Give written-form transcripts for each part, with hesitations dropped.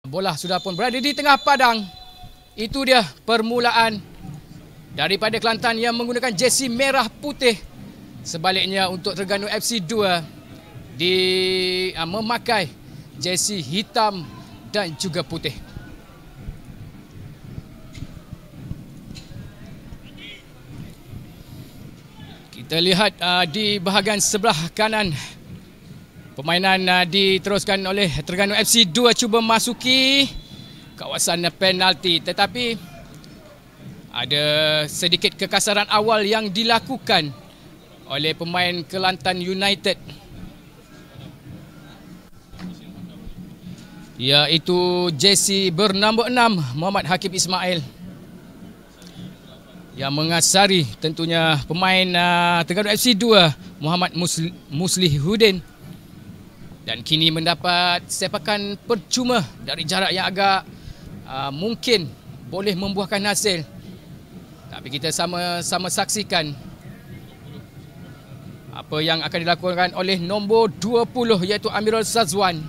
Bola sudah pun berada di tengah padang. Itu dia permulaan daripada Kelantan yang menggunakan jersey merah putih. Sebaliknya untuk Terengganu FC 2 memakai jersey hitam dan juga putih. Kita lihat di bahagian sebelah kanan permainan diteruskan oleh Terengganu FC 2 cuba masuki kawasan penalti, tetapi ada sedikit kekasaran awal yang dilakukan oleh pemain Kelantan United, iaitu jersey bernambah 6 Muhammad Hakim Ismail yang mengasari tentunya pemain Terengganu FC 2 Muhammad Muslihuddin, dan kini mendapat sepakan percuma dari jarak yang agak mungkin boleh membuahkan hasil. Tapi kita sama-sama saksikan apa yang akan dilakukan oleh nombor 20 iaitu Amirul Sazwan.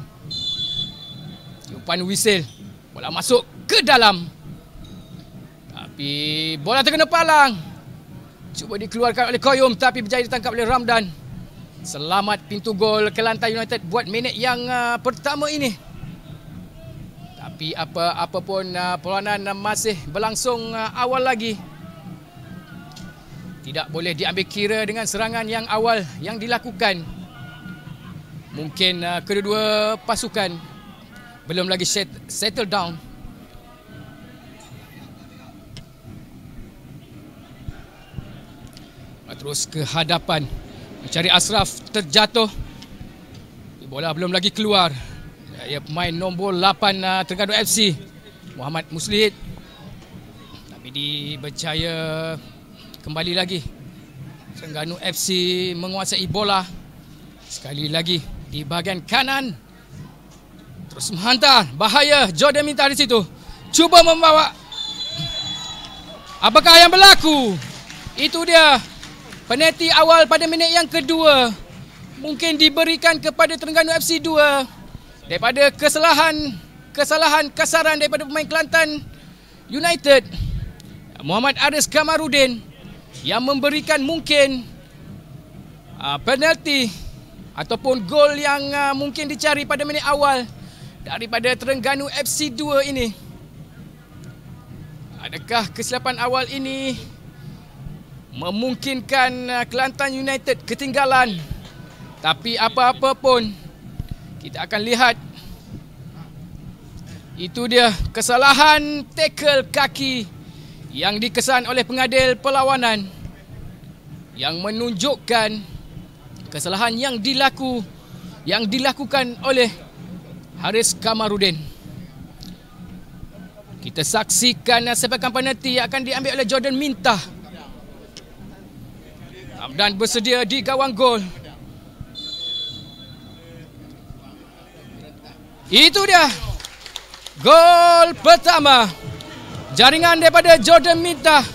Tiupan whistle, bola masuk ke dalam. Tapi bola terkena palang. Cuba dikeluarkan oleh Koyum tapi berjaya ditangkap oleh Ramdan. Selamat pintu gol Kelantan United buat minit yang pertama ini. Tapi apa pun perlawanan masih berlangsung awal lagi. Tidak boleh diambil kira dengan serangan yang awal yang dilakukan. Mungkin kedua-dua pasukan belum lagi settle down. Terus ke hadapan mencari Ashraf, terjatuh. Bola belum lagi keluar. Ya, pemain nombor 8 Terengganu FC Muhammad Muslihid, tapi diberjaya kembali lagi. Terengganu FC menguasai bola sekali lagi di bahagian kanan. Terus menghantar, bahaya. Jordan Minta di situ cuba membawa. Apakah yang berlaku? Itu dia penalti awal pada minit yang kedua. Mungkin diberikan kepada Terengganu FC 2 daripada kesalahan kasaran daripada pemain Kelantan United. Muhammad Aris Kamarudin yang memberikan mungkin penalti ataupun gol yang mungkin dicari pada minit awal daripada Terengganu FC 2 ini. Adakah kesilapan awal ini memungkinkan Kelantan United ketinggalan? Tapi apa-apa pun, kita akan lihat. Itu dia kesalahan tackle kaki yang dikesan oleh pengadil perlawanan, yang menunjukkan kesalahan yang dilakukan oleh Haris Kamarudin. Kita saksikan sepakan penalti yang akan diambil oleh Jordan Minta. Dan bersedia di gawang gol. Itu dia gol pertama. Jaringan daripada Jordan Minta.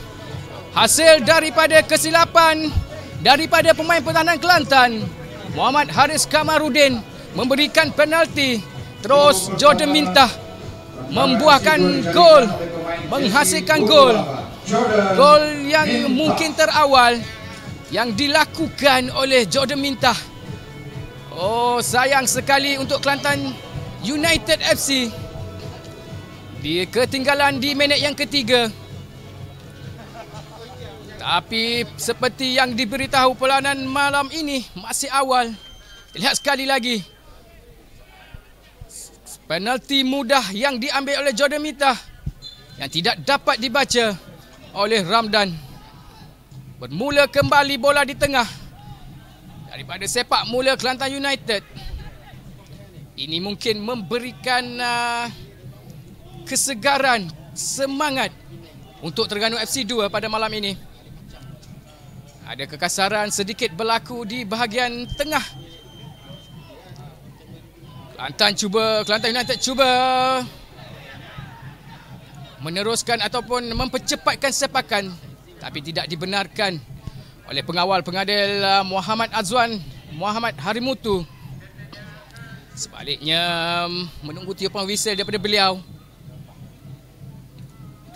Hasil daripada kesilapan daripada pemain pertahanan Kelantan Muhammad Haris Kamarudin memberikan penalti. Terus Jordan Minta membuahkan gol, menghasilkan gol. Gol yang mungkin terawal yang dilakukan oleh Jordan Minta. Oh, sayang sekali untuk Kelantan United FC. Di ketinggalan di minit yang ketiga. Tapi seperti yang diberitahu perlawanan malam ini masih awal. Lihat sekali lagi. Penalti mudah yang diambil oleh Jordan Minta yang tidak dapat dibaca oleh Ramdan. Bermula kembali bola di tengah daripada sepak mula Kelantan United. Ini mungkin memberikan kesegaran, semangat untuk Terengganu FC 2 pada malam ini. Ada kekasaran sedikit berlaku di bahagian tengah. Kelantan United cuba meneruskan ataupun mempercepatkan sepakan, tapi tidak dibenarkan oleh pengawal pengadil Muhammad Azwan Muhammad Harimutu. Sebaliknya menunggu tiupan whistle daripada beliau.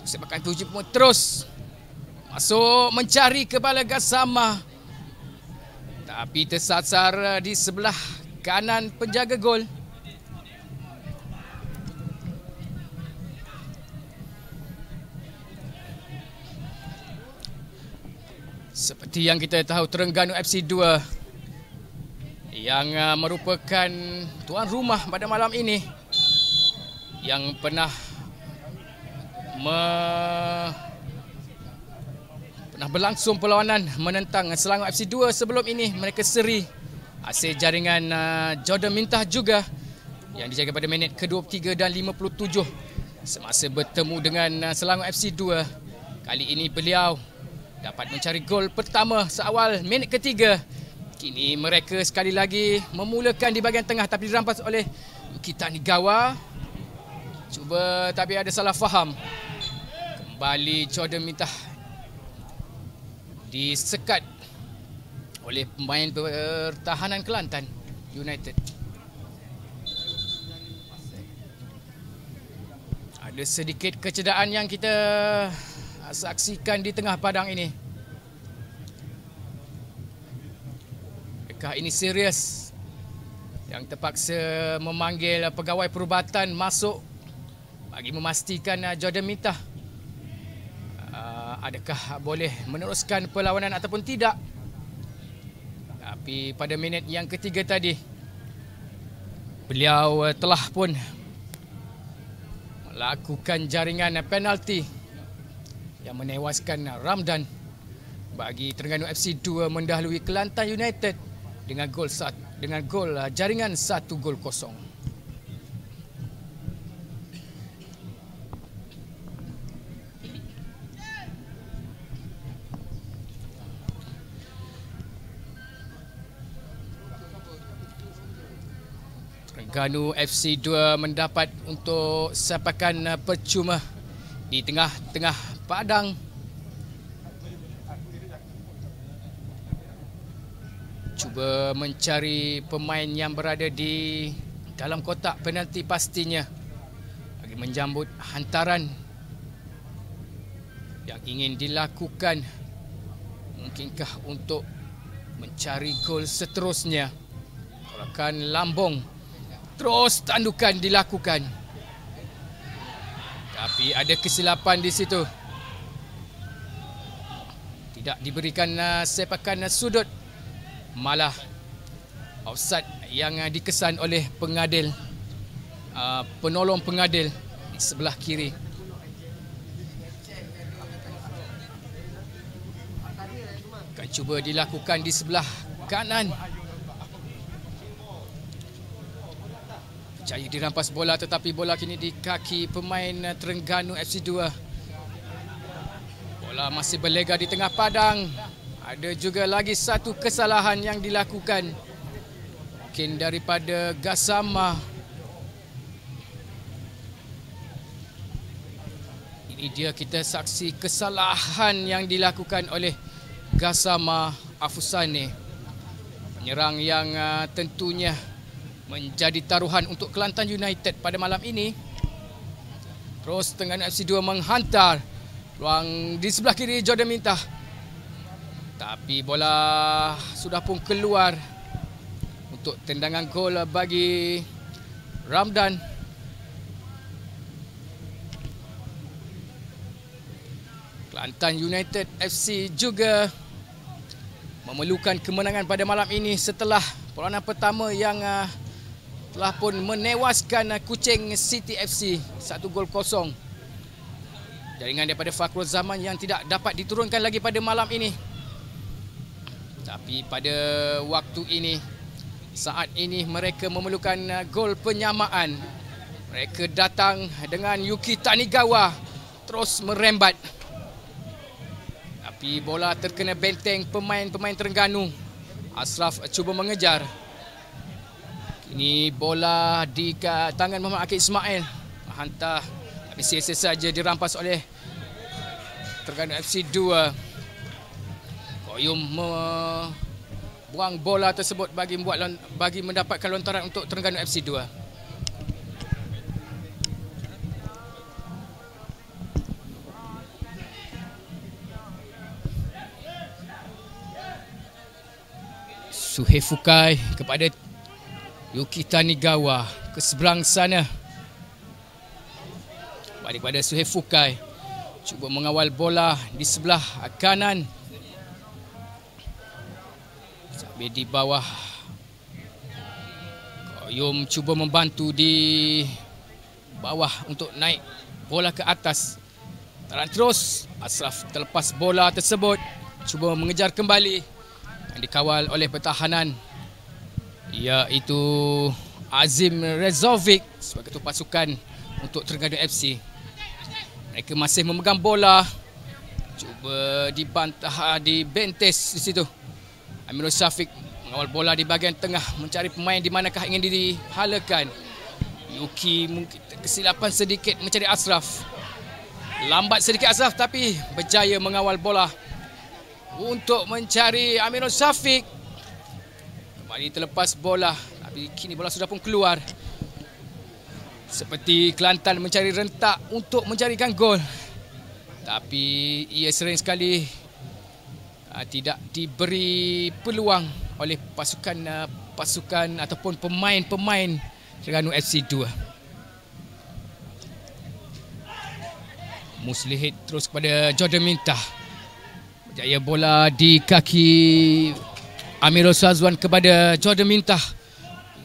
Sepakan tujuh pun terus masuk mencari kepala Gassama, tapi tersasar di sebelah kanan penjaga gol. Seperti yang kita tahu, Terengganu FC 2 yang merupakan tuan rumah pada malam ini, yang pernah berlangsung perlawanan menentang Selangor FC 2 sebelum ini. Mereka seri hasil jaringan Jordan Mintah juga, yang dijaga pada minit ke-23 dan 57 semasa bertemu dengan Selangor FC 2. Kali ini beliau dapat mencari gol pertama seawal minit ketiga. Kini mereka sekali lagi memulakan di bahagian tengah, tapi dirampas oleh Yuki Tanigawa. Cuba, tapi ada salah faham. Kembali Jordan Mintah disekat oleh pemain pertahanan Kelantan United. Ada sedikit kecederaan yang kita saksikan di tengah padang ini. Adakah ini serius? Yang terpaksa memanggil pegawai perubatan masuk bagi memastikan Jordan Mintah adakah boleh meneruskan perlawanan ataupun tidak. Tapi pada minit yang ketiga tadi, beliau telah pun melakukan jaringan penalti yang menewaskan Ramdan bagi Terengganu FC 2 mendahului Kelantan United dengan gol jaringan 1-0. Terengganu FC 2 mendapat untuk sepakan percuma di tengah-tengah padang. Cuba mencari pemain yang berada di dalam kotak penalti pastinya bagi menjambut hantaran yang ingin dilakukan. Mungkinkah untuk mencari gol seterusnya? Tolakan lambung, terus tandukan dilakukan. Tapi ada kesilapan di situ. Tidak diberikan sepakan sudut. Malah offside yang dikesan oleh pengadil, penolong pengadil di sebelah kiri. Akan cuba dilakukan di sebelah kanan. Jaya dirampas bola, tetapi bola kini di kaki pemain Terengganu FC 2. Bola masih berlega di tengah padang. Ada juga lagi satu kesalahan yang dilakukan, mungkin daripada Gassama. Ini dia kita saksi kesalahan yang dilakukan oleh Gassama Afusane, penyerang yang tentunya menjadi taruhan untuk Kelantan United pada malam ini. Terus Terengganu FC 2 menghantar ruang di sebelah kiri Jordan Mintah, tapi bola sudah pun keluar untuk tendangan gol bagi Ramdan. Kelantan United FC juga memerlukan kemenangan pada malam ini setelah perlawanan pertama yang telah pun menewaskan Kuching City FC 1-0. Jaringan daripada Fakhrul Zaman yang tidak dapat diturunkan lagi pada malam ini. Tapi pada waktu ini, saat ini mereka memerlukan gol penyamaan. Mereka datang dengan Yuki Tanigawa terus merembat. Tapi bola terkena benteng pemain-pemain Terengganu. Ashraf cuba mengejar. Ini bola di tangan Muhammad Akid Ismail. Hantar, tapi sia-sia saja dirampas oleh Terengganu FC 2. Koyum buang bola tersebut bagi mendapatkan lontaran untuk Terengganu FC 2. Suhei Fukai kepada Yuki Tanigawa ke seberang sana. Balik pada Suhei Fukai, cuba mengawal bola di sebelah kanan. Sambil di bawah, Koyum cuba membantu di bawah untuk naik bola ke atas. Taran terus, Ashraf terlepas bola tersebut, cuba mengejar kembali, yang dikawal oleh pertahanan iaitu Azim Rezovic sebagai ketua pasukan untuk Terengganu FC. Mereka masih memegang bola, cuba dibantah, dibentes di situ. Amirul Syafiq mengawal bola di bahagian tengah, mencari pemain di manakah ingin dihalakan. Yuki mungkin kesilapan sedikit mencari Ashraf. Lambat sedikit Ashraf tapi berjaya mengawal bola untuk mencari Amirul Syafiq. Kembali terlepas bola, tapi kini bola sudah pun keluar. Seperti Kelantan mencari rentak untuk mencarikan gol, tapi ia sering sekali tidak diberi peluang oleh pasukan ataupun pemain-pemain Terengganu FC 2. Muslihit terus kepada Jordan Mintah. Berjaya bola di kaki Amirul Sazwan kepada Jordan Mintah.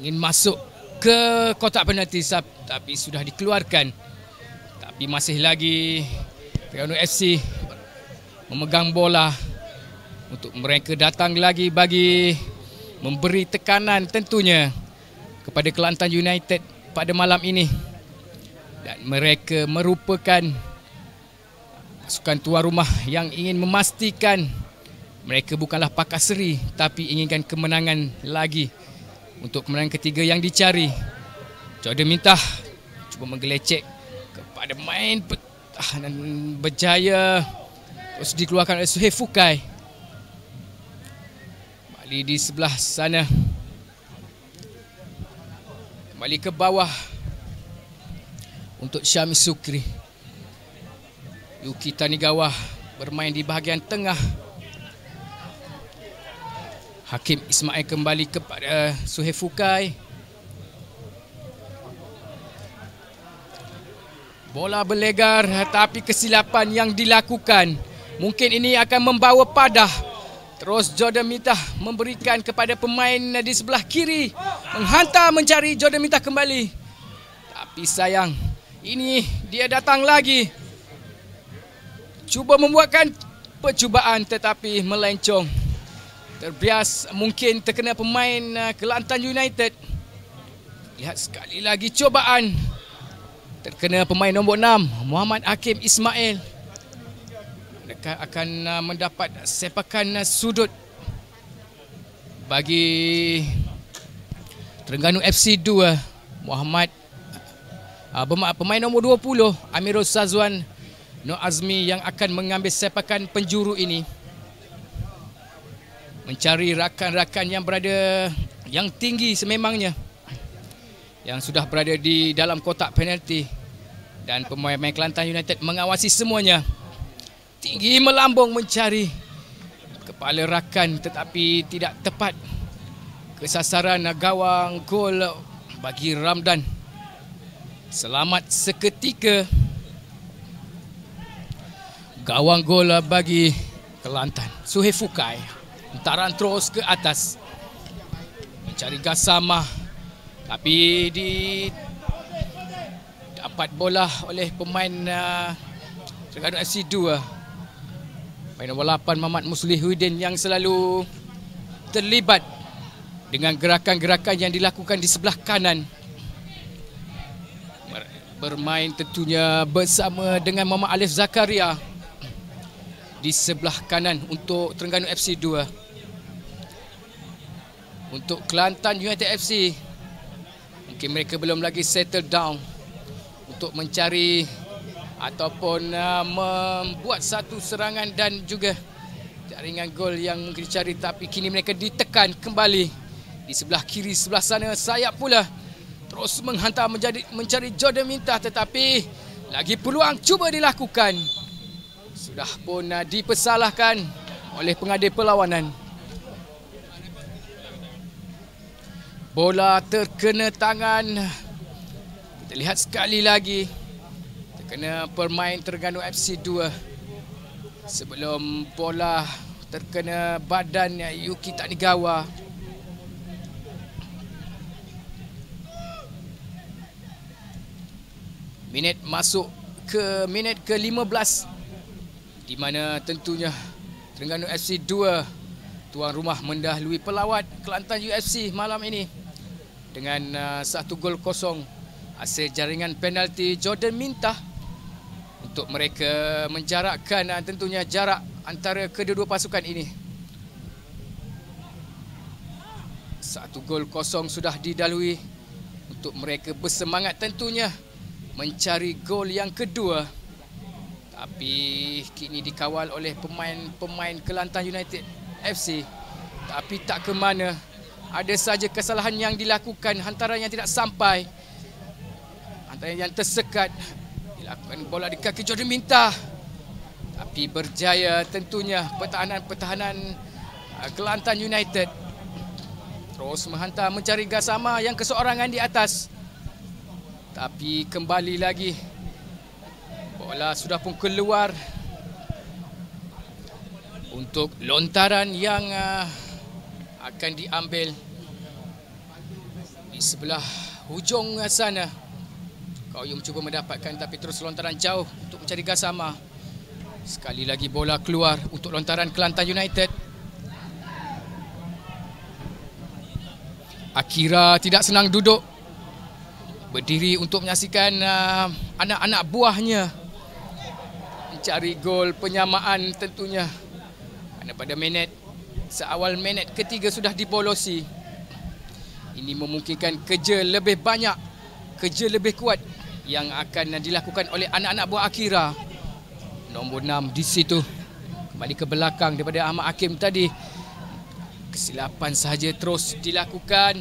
Ingin masuk ke kotak penalti tapi sudah dikeluarkan. Tapi masih lagi Terengganu FC memegang bola untuk mereka datang lagi bagi memberi tekanan tentunya kepada Kelantan United pada malam ini. Dan mereka merupakan pasukan tuan rumah yang ingin memastikan mereka bukanlah pakas seri tapi inginkan kemenangan lagi untuk kemenangan ketiga yang dicari. Jordan Mintah cuba menggelecek kepada main pertahanan, berjaya terus dikeluarkan oleh Suhei Fukai. Kembali di sebelah sana, kembali ke bawah untuk Syami Sukri. Yuki Tanigawa bermain di bahagian tengah. Hakim Ismail kembali kepada Suhei Fukai. Bola berlegar tapi kesilapan yang dilakukan mungkin ini akan membawa padah. Terus Jordan Mintah memberikan kepada pemain di sebelah kiri, menghantar mencari Jordan Mintah kembali. Tapi sayang, ini dia datang lagi. Cuba membuatkan percubaan tetapi melencong. Terbias mungkin terkena pemain Kelantan United. Lihat sekali lagi cubaan. Terkena pemain nombor 6 Muhammad Hakim Ismail. Mereka akan mendapat sepakan sudut bagi Terengganu FC 2. Muhammad pemain nombor 20 Amirul Sazwan Nur Azmi yang akan mengambil sepakan penjuru ini. Mencari rakan-rakan yang berada yang tinggi sememangnya, yang sudah berada di dalam kotak penalti. Dan pemain Kelantan United mengawasi semuanya. Tinggi melambung mencari kepala rakan tetapi tidak tepat. Kesasaran gawang gol bagi Ramdan. Selamat seketika. Gawang gol bagi Kelantan. Suhei Fukai. Hentaran terus ke atas. Mencari Gasamah. Tapi dapat bola oleh pemain Terengganu FC 2. Pemain nombor 8 Muhammad Muslihuddin yang selalu terlibat dengan gerakan-gerakan yang dilakukan di sebelah kanan. Bermain tentunya bersama dengan Muhammad Alif Zakaria di sebelah kanan untuk Terengganu FC 2. Untuk Kelantan United FC, mungkin mereka belum lagi settle down untuk mencari ataupun membuat satu serangan dan juga Jaringan gol yang mungkin dicari, tapi kini mereka ditekan kembali. Di sebelah kiri sebelah sana sayap pula terus menghantar mencari Jordan Mintah, tetapi lagi peluang cuba dilakukan. Sudah pun dipersalahkan oleh pengadil perlawanan. Bola terkena tangan. Kita lihat sekali lagi. Terkena pemain Terengganu FC 2. Sebelum bola terkena badan Yuki Tanigawa. Minit masuk ke minit ke-15, di mana tentunya Terengganu FC 2 tuan rumah mendahului pelawat Kelantan UFC malam ini dengan 1 gol kosong hasil jaringan penalti Jordan Mintah untuk mereka menjarakkan tentunya jarak antara kedua-dua pasukan ini. 1 gol kosong sudah didahului untuk mereka bersemangat tentunya mencari gol yang kedua, tapi kini dikawal oleh pemain Kelantan United FC. Tapi tak ke mana, ada saja kesalahan yang dilakukan, hantaran yang tidak sampai, hantaran yang tersekat. Dilakukan bola di kaki Jordan Mintah, tapi berjaya tentunya pertahanan Kelantan United terus menghantar mencari Gassama yang keseorangan di atas. Tapi kembali lagi bola sudah pun keluar untuk lontaran yang akan diambil di sebelah hujung sana. Koyum cuba mendapatkan, tapi terus lontaran jauh untuk mencari Gassama. Sekali lagi bola keluar untuk lontaran Kelantan United. Akira tidak senang duduk, berdiri untuk menyaksikan anak-anak buahnya mencari gol penyamaan tentunya. Kerana pada seawal minit ketiga sudah dibolosi. Ini memungkinkan kerja lebih banyak, kerja lebih kuat yang akan dilakukan oleh anak-anak buah Akira. Nombor 6 di situ kembali ke belakang daripada Ahmad Hakim tadi. Kesilapan sahaja terus dilakukan.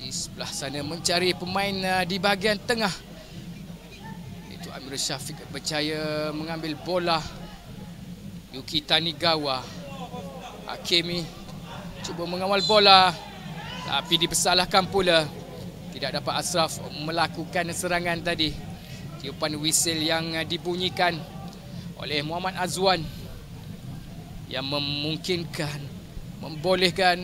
Di sebelah sana mencari pemain di bahagian tengah. Itu Amirul Syafiq berjaya mengambil bola. Yuki Tanigawa. Hakimi cuba mengawal bola, tapi dipersalahkan pula. Tidak dapat Ashraf melakukan serangan tadi. Tiupan whistle yang dibunyikan oleh Muhammad Azwan yang memungkinkan, membolehkan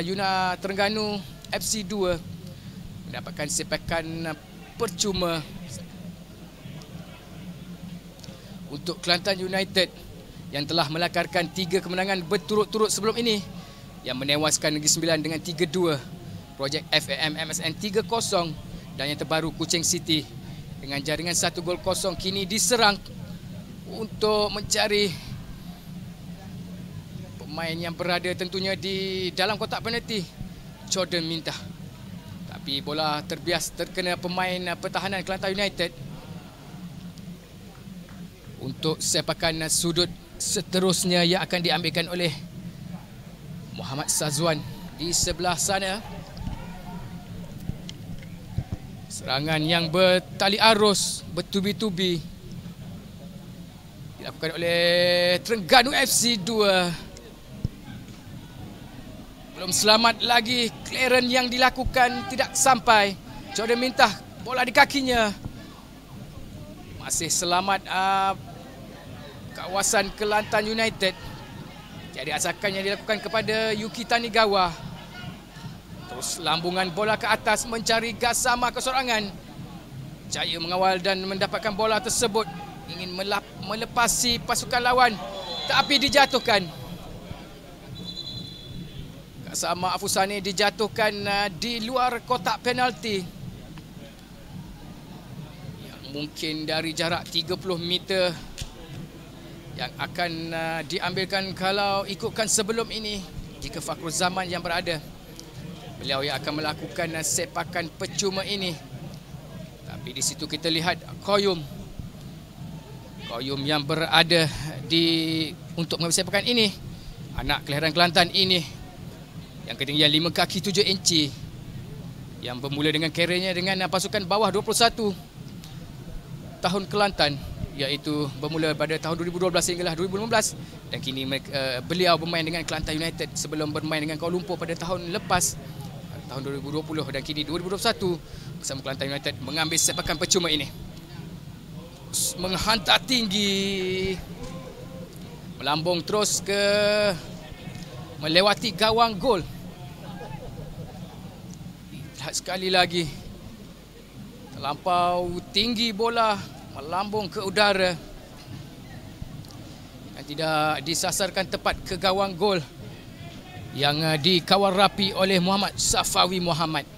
Yuna Terengganu FC 2 mendapatkan sepakan percuma. Untuk Kelantan United yang telah melakarkan 3 kemenangan berturut-turut sebelum ini, yang menewaskan Negeri Sembilan dengan 3-2, Projek FAM MSN 3-0, dan yang terbaru Kuching City dengan jaringan 1 gol kosong, kini diserang untuk mencari pemain yang berada tentunya di dalam kotak penalti, Jordan Mintah. Tapi bola terbias terkena pemain pertahanan Kelantan United. Untuk sepakan sudut seterusnya yang akan diambilkan oleh Muhammad Sazwan di sebelah sana. Serangan yang bertali arus, bertubi-tubi dilakukan oleh Terengganu FC 2. Belum selamat lagi, clearance yang dilakukan tidak sampai. Jordan Mintah, bola di kakinya. Masih selamat kawasan Kelantan United. Jadi asakan yang dilakukan kepada Yuki Tanigawa. Terus lambungan bola ke atas mencari Gassama kesorangan. Jaya mengawal dan mendapatkan bola tersebut. Ingin melepasi pasukan lawan, tapi dijatuhkan. Gassama Afusani dijatuhkan di luar kotak penalti. Yang mungkin dari jarak 30 meter yang akan diambilkan kalau ikutkan sebelum ini. Jika Fakhrul Zaman yang berada, beliau yang akan melakukan sepakan percuma ini. Tapi di situ kita lihat Koyum Koyum yang berada untuk mengambil sepakan ini, anak kelahiran Kelantan ini yang ketinggian 5 kaki 7 inci, yang bermula dengan kerjanya dengan pasukan bawah 21 tahun Kelantan, iaitu bermula pada tahun 2012 hinggalah 2015, dan kini beliau bermain dengan Kelantan United sebelum bermain dengan Kuala Lumpur pada tahun lepas, tahun 2020, dan kini 2021 bersama Kelantan United mengambil sepakan percuma ini. Menghantar tinggi, melambung terus ke melewati gawang gol. Lihat sekali lagi, terlampau tinggi bola melambung ke udara dan tidak disasarkan tepat ke gawang gol yang dikawal rapi oleh Muhammad Safawi Muhammad.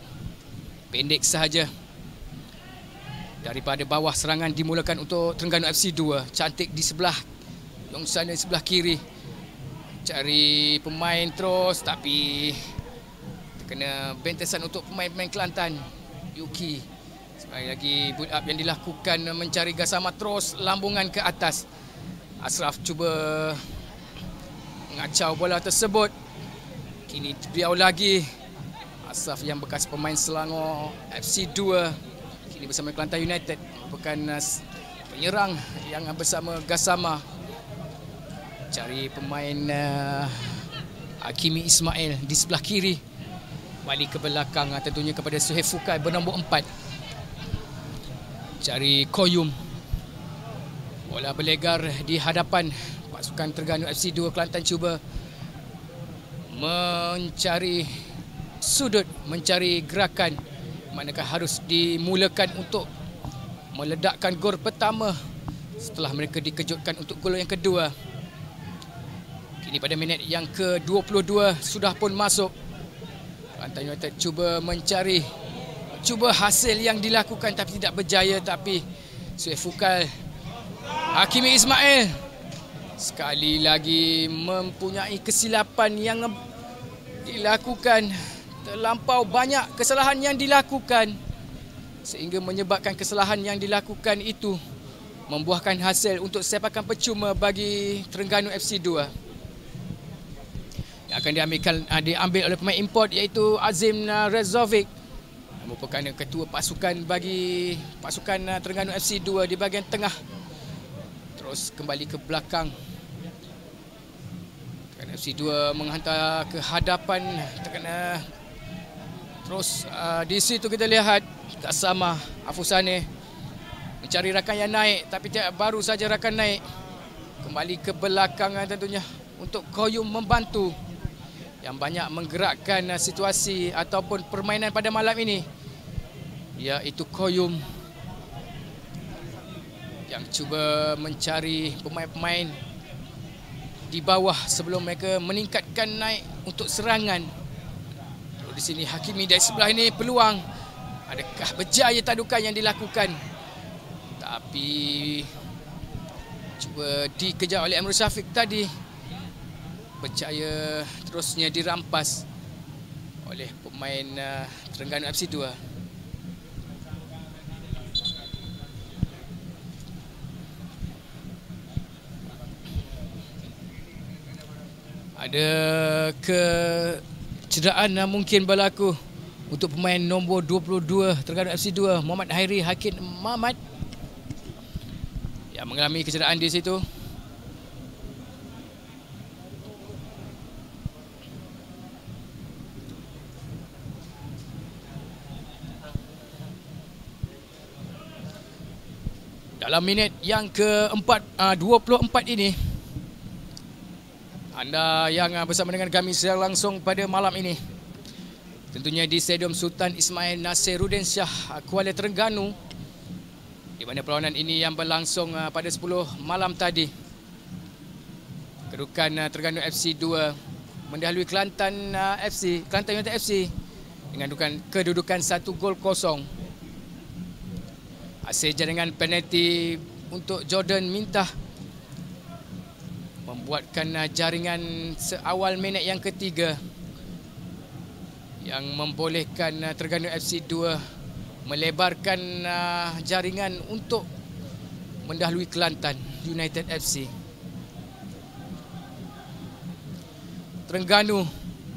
Pendek sahaja. Daripada bawah serangan dimulakan untuk Terengganu FC 2. Cantik di sebelah long sana, sebelah kiri. Cari pemain terus, tapi terkena bentesan untuk pemain-pemain Kelantan. Yuki. Sekali lagi build up yang dilakukan, mencari Gassama terus, lambungan ke atas. Ashraf cuba mengacau bola tersebut. Kini beliau lagi. Ashraf yang bekas pemain Selangor FC 2. Kini bersama Kelantan United, merupakan penyerang yang bersama Gassama. Cari pemain Hakimi Ismail di sebelah kiri. Balik ke belakang tentunya kepada Suhaib Fukai bernombor 4. Cari Koyum. Bola berlegar di hadapan pasukan Terengganu FC 2. Kelantan cuba mencari sudut, mencari gerakan, manakah harus dimulakan untuk meledakkan gol pertama setelah mereka dikejutkan untuk gol yang kedua. Kini pada minit yang ke-22 sudah pun masuk. Kelantan United cuba hasil yang dilakukan tapi tidak berjaya. Tapi Suhaib Fukai, Hakimi Ismail sekali lagi mempunyai kesilapan yang dilakukan. Terlampau banyak kesalahan yang dilakukan sehingga menyebabkan kesalahan yang dilakukan itu membuahkan hasil untuk sepakan percuma bagi Terengganu FC 2. Yang akan diambil oleh pemain import iaitu Azim Rezovic, merupakan ketua pasukan bagi pasukan Terengganu FC 2 di bahagian tengah. Terus kembali ke belakang. Terengganu FC 2 menghantar ke hadapan, terkena. Terus di situ kita lihat Gassama Afusane mencari rakan yang naik, tapi baru saja rakan naik. Kembali ke belakang tentunya untuk Koyum membantu, yang banyak menggerakkan situasi ataupun permainan pada malam ini, iaitu Koyum yang cuba mencari pemain-pemain di bawah sebelum mereka meningkatkan naik untuk serangan. Di sini Hakimi dari sebelah ini peluang. Adakah berjaya tadukan yang dilakukan? Tapi cuba dikejar oleh Amrul Syafiq tadi. Berjaya terusnya dirampas oleh pemain Terengganu FC 2. Ada kecederaan mungkin berlaku untuk pemain nombor 22 Terengganu FC 2, Muhammad Hairi Hakim Muhammad, yang mengalami kecederaan di situ. Dalam minit yang ke-24 ini, anda yang bersama dengan kami secara langsung pada malam ini, tentunya di Stadium Sultan Ismail Nasiruddin Shah, Kuala Terengganu, di mana perlawanan ini yang berlangsung pada 10 malam tadi. Kedudukan Terengganu FC 2 mendahului Kelantan United FC dengan kedudukan 1-0. Hasil jaringan penalti untuk Jordan Mintah membuatkan jaringan seawal minit yang ketiga yang membolehkan Terengganu FC 2 melebarkan jaringan untuk mendahului Kelantan United FC. Terengganu,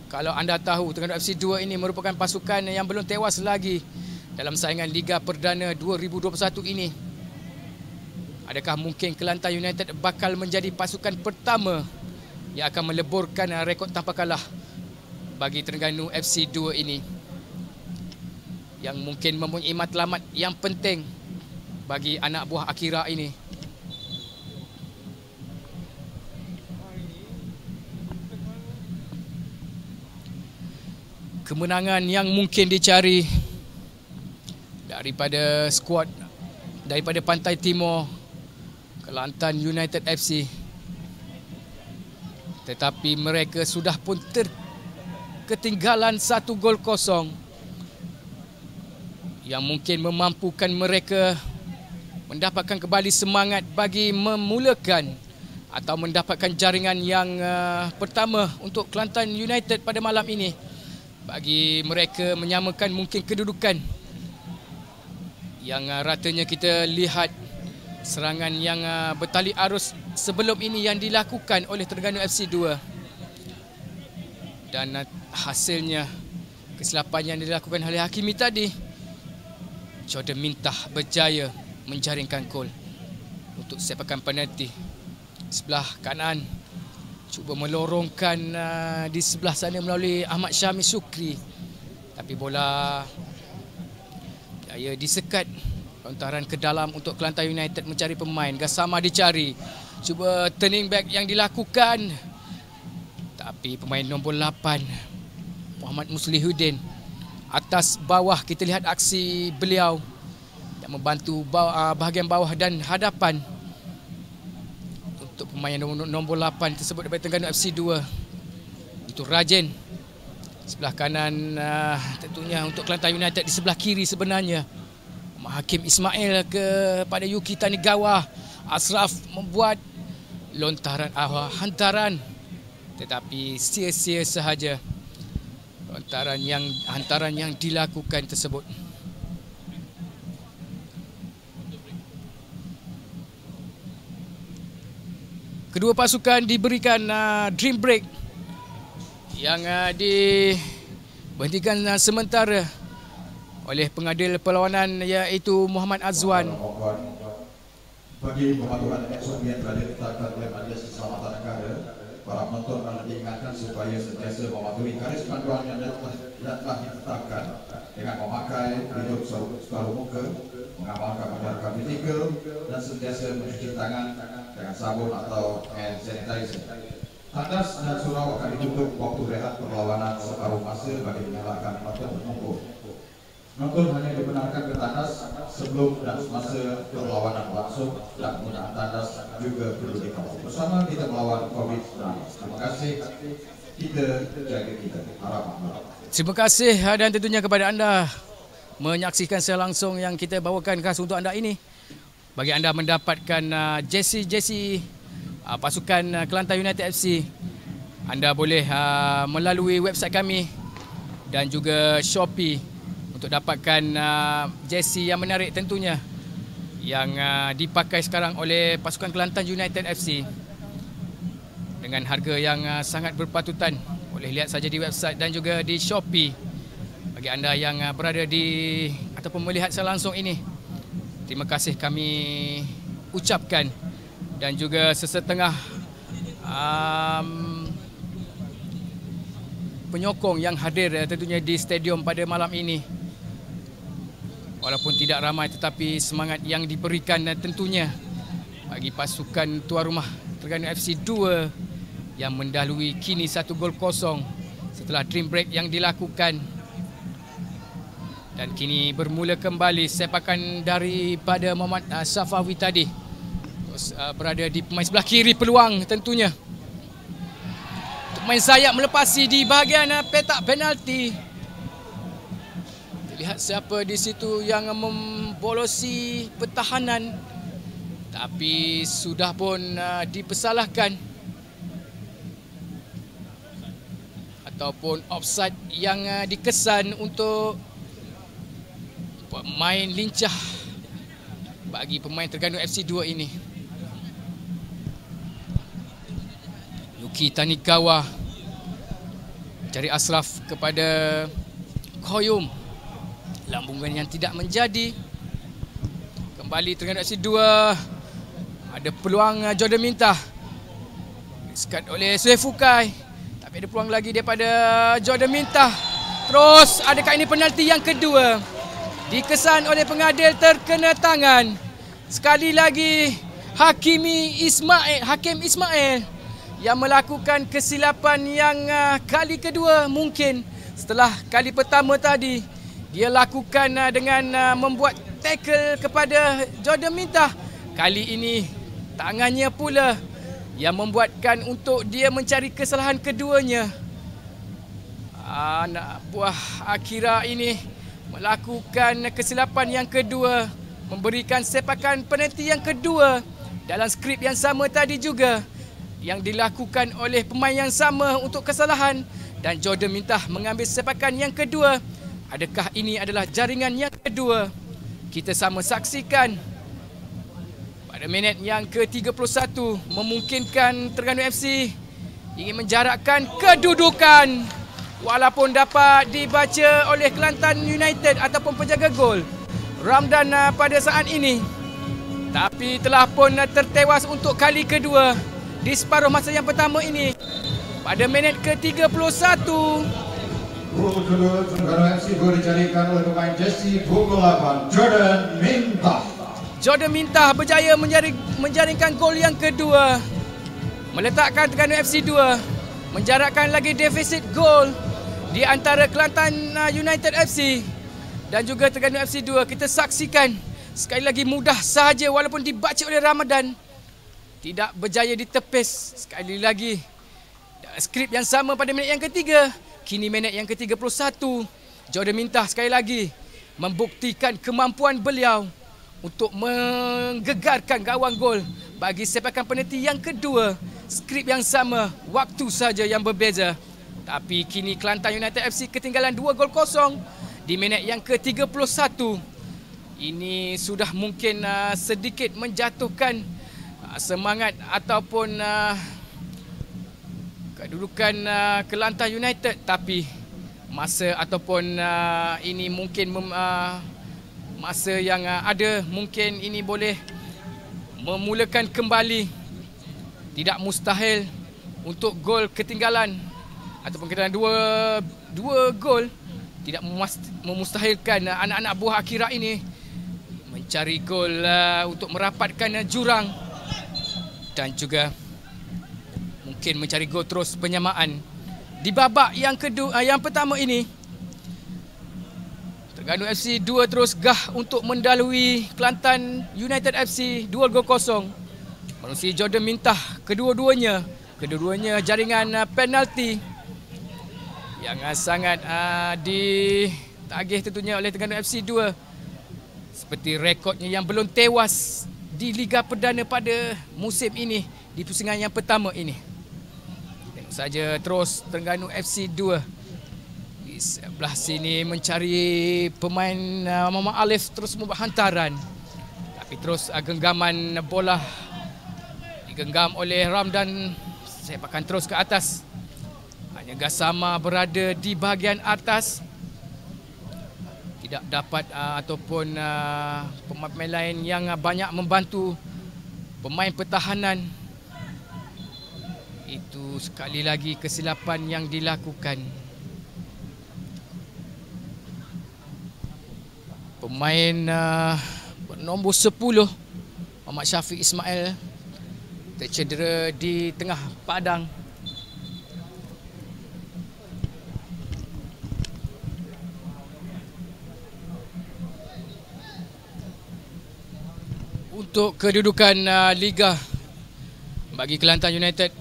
kalau anda tahu, Terengganu FC 2 ini merupakan pasukan yang belum tewas lagi dalam saingan Liga Perdana 2021 ini. Adakah mungkin Kelantan United bakal menjadi pasukan pertama yang akan meleburkan rekod tanpa kalah bagi Terengganu FC 2 ini, yang mungkin mempunyai matlamat yang penting bagi anak buah Akira ini. Kemenangan yang mungkin dicari daripada skuad daripada Pantai Timur Kelantan United FC, tetapi mereka sudah pun ketinggalan 1 gol kosong yang mungkin memampukan mereka mendapatkan kembali semangat bagi memulakan atau mendapatkan jaringan yang pertama untuk Kelantan United pada malam ini, bagi mereka menyamakan mungkin kedudukan yang ratanya kita lihat serangan yang bertali arus sebelum ini yang dilakukan oleh Terengganu FC 2, dan hasilnya kesilapan yang dilakukan oleh Hakimi tadi, Jordan Mintah berjaya menjaringkan gol untuk sepakan penalti. Sebelah kanan cuba melorongkan di sebelah sana melalui Ahmad Syahmi Sukri, tapi bola disekat. Lontaran ke dalam untuk Kelantan United mencari pemain. Gassama dicari, cuba turning back yang dilakukan, tapi pemain nombor 8 Muhammad Muslihuddin atas bawah, kita lihat aksi beliau yang membantu bahagian bawah dan hadapan untuk pemain nombor 8 tersebut daripada Terengganu FC 2. Itu rajin. Sebelah kanan tentunya untuk Kelantan United, di sebelah kiri sebenarnya Hakim Ismail kepada Yuki Tanigawa. Ashraf membuat lontaran hantaran, tetapi sia-sia sahaja hantaran yang dilakukan tersebut. Kedua pasukan diberikan dream break yang diberhentikan sementara oleh pengadil perlawanan, iaitu Muhammad Azwan. Bagi pematuhan SOP yang telah ditetapkan oleh Majlis Keselamatan Negara, para penonton telah diingatkan supaya sentiasa mematuhi garis panduan yang telah ditetapkan dengan memakai pelitup separuh muka, mengamalkan penjarakan vertikal, dan sentiasa mencuci tangan dengan sabun atau hand sanitizer. Tandas dan surau akan ditutup waktu rehat perlawanan separuh masa bagi menyalahkan penonton berkumpul. Penonton hanya dibenarkan ke tandas sebelum dan semasa perlawanan berlangsung, dan penggunaan tandas juga perlu dikawal. Bersama kita melawan COVID-19. Terima kasih. Kita jaga kita. Harapan. Terima kasih dan tentunya kepada anda menyaksikan secara langsung yang kita bawakan khas untuk anda ini. Bagi anda mendapatkan jersey pasukan Kelantan United FC, anda boleh melalui website kami dan juga Shopee untuk dapatkan jersey yang menarik tentunya, yang dipakai sekarang oleh pasukan Kelantan United FC dengan harga yang sangat berpatutan. Boleh lihat saja di website dan juga di Shopee. Bagi anda yang berada di ataupun melihat secara langsung ini, terima kasih kami ucapkan, dan juga sesetengah penyokong yang hadir tentunya di stadium pada malam ini. Walaupun tidak ramai, tetapi semangat yang diberikan tentunya bagi pasukan tuan rumah Terengganu FC 2 yang mendahului kini 1 gol kosong setelah dream break yang dilakukan. Dan kini bermula kembali sepakan daripada Muhammad Safawi tadi. Terus berada di pemain sebelah kiri peluang tentunya. Pemain sayap melepasi di bahagian petak penalti. Lihat siapa di situ yang membolosi pertahanan, tapi sudah pun dipersalahkan ataupun offside yang dikesan untuk pemain lincah bagi pemain Terengganu FC 2 ini. Yuki Tanikawa cari Ashraf kepada Koyum. Lambungan yang tidak menjadi. Kembali Terengganu FC 2. Ada peluang Jordan Mintah. Diskat oleh Suhail Fukai. Tapi ada peluang lagi daripada Jordan Mintah. Terus adakah ini penalti yang kedua? Dikesan oleh pengadil, terkena tangan. Sekali lagi Hakim Ismail yang melakukan kesilapan yang kali kedua mungkin. Setelah kali pertama tadi dia lakukan dengan membuat tackle kepada Jordan Mintah. Kali ini tangannya pula yang membuatkan untuk dia mencari kesalahan keduanya. Anak buah Akira ini melakukan kesilapan yang kedua, memberikan sepakan penalti yang kedua dalam skrip yang sama tadi juga yang dilakukan oleh pemain yang sama untuk kesalahan, dan Jordan Mintah mengambil sepakan yang kedua. Adakah ini adalah jaringan yang kedua? Kita sama saksikan pada minit yang ke-31, memungkinkan Terengganu FC ingin menjarakkan kedudukan. Walaupun dapat dibaca oleh Kelantan United ataupun penjaga gol Ramdan pada saat ini, tapi telah pun tertewas untuk kali kedua di separuh masa yang pertama ini. Pada minit ke-31, gol kedua Terengganu FC dicarikan oleh pemain jersey punggung 8 Jordan Mintah. Jordan Mintah berjaya menjaringkan gol yang kedua, meletakkan Terengganu FC 2 menjarakkan lagi defisit gol di antara Kelantan United FC dan juga Terengganu FC 2. Kita saksikan sekali lagi, mudah sahaja walaupun dibaca oleh Ramadan, tidak berjaya ditepis. Sekali lagi skrip yang sama pada minit yang ketiga. Kini minit yang ke-31, Jordan Mintah sekali lagi membuktikan kemampuan beliau untuk menggegarkan gawang gol bagi sepakan penalti yang kedua. Skrip yang sama, waktu saja yang berbeza. Tapi kini Kelantan United FC ketinggalan 2 gol kosong di minit yang ke-31. Ini sudah mungkin sedikit menjatuhkan semangat ataupun kedudukan Kelantan United. Tapi masa ataupun ini mungkin masa yang ada, mungkin ini boleh memulakan kembali. Tidak mustahil untuk gol ketinggalan ataupun ketinggalan dua gol tidak memustahilkan anak-anak buah Akira ini mencari gol untuk merapatkan jurang dan juga mungkin mencari gol terus penyamaan di babak yang kedua. Yang pertama ini Terengganu FC 2 terus gah untuk mendalui Kelantan United FC 2 gol kosong. Melalui Jordan Mintah, kedua-duanya jaringan penalti yang sangat ditagih tentunya oleh Terengganu FC 2. Seperti rekodnya yang belum tewas di Liga Perdana pada musim ini, di pusingan yang pertama ini. Tengok saja terus Terengganu FC 2 di sebelah sini mencari pemain Muhammad Alif, terus membuat hantaran. Tapi terus genggaman bola digenggam oleh Ramdan, sepakan terus ke atas. Hanya Gassama berada di bahagian atas, tidak dapat ataupun pemain lain yang banyak membantu pemain pertahanan. Itu sekali lagi kesilapan yang dilakukan. Pemain nombor 10 Muhammad Syafiq Ismail tercedera di tengah padang. Untuk kedudukan Liga bagi Kelantan United,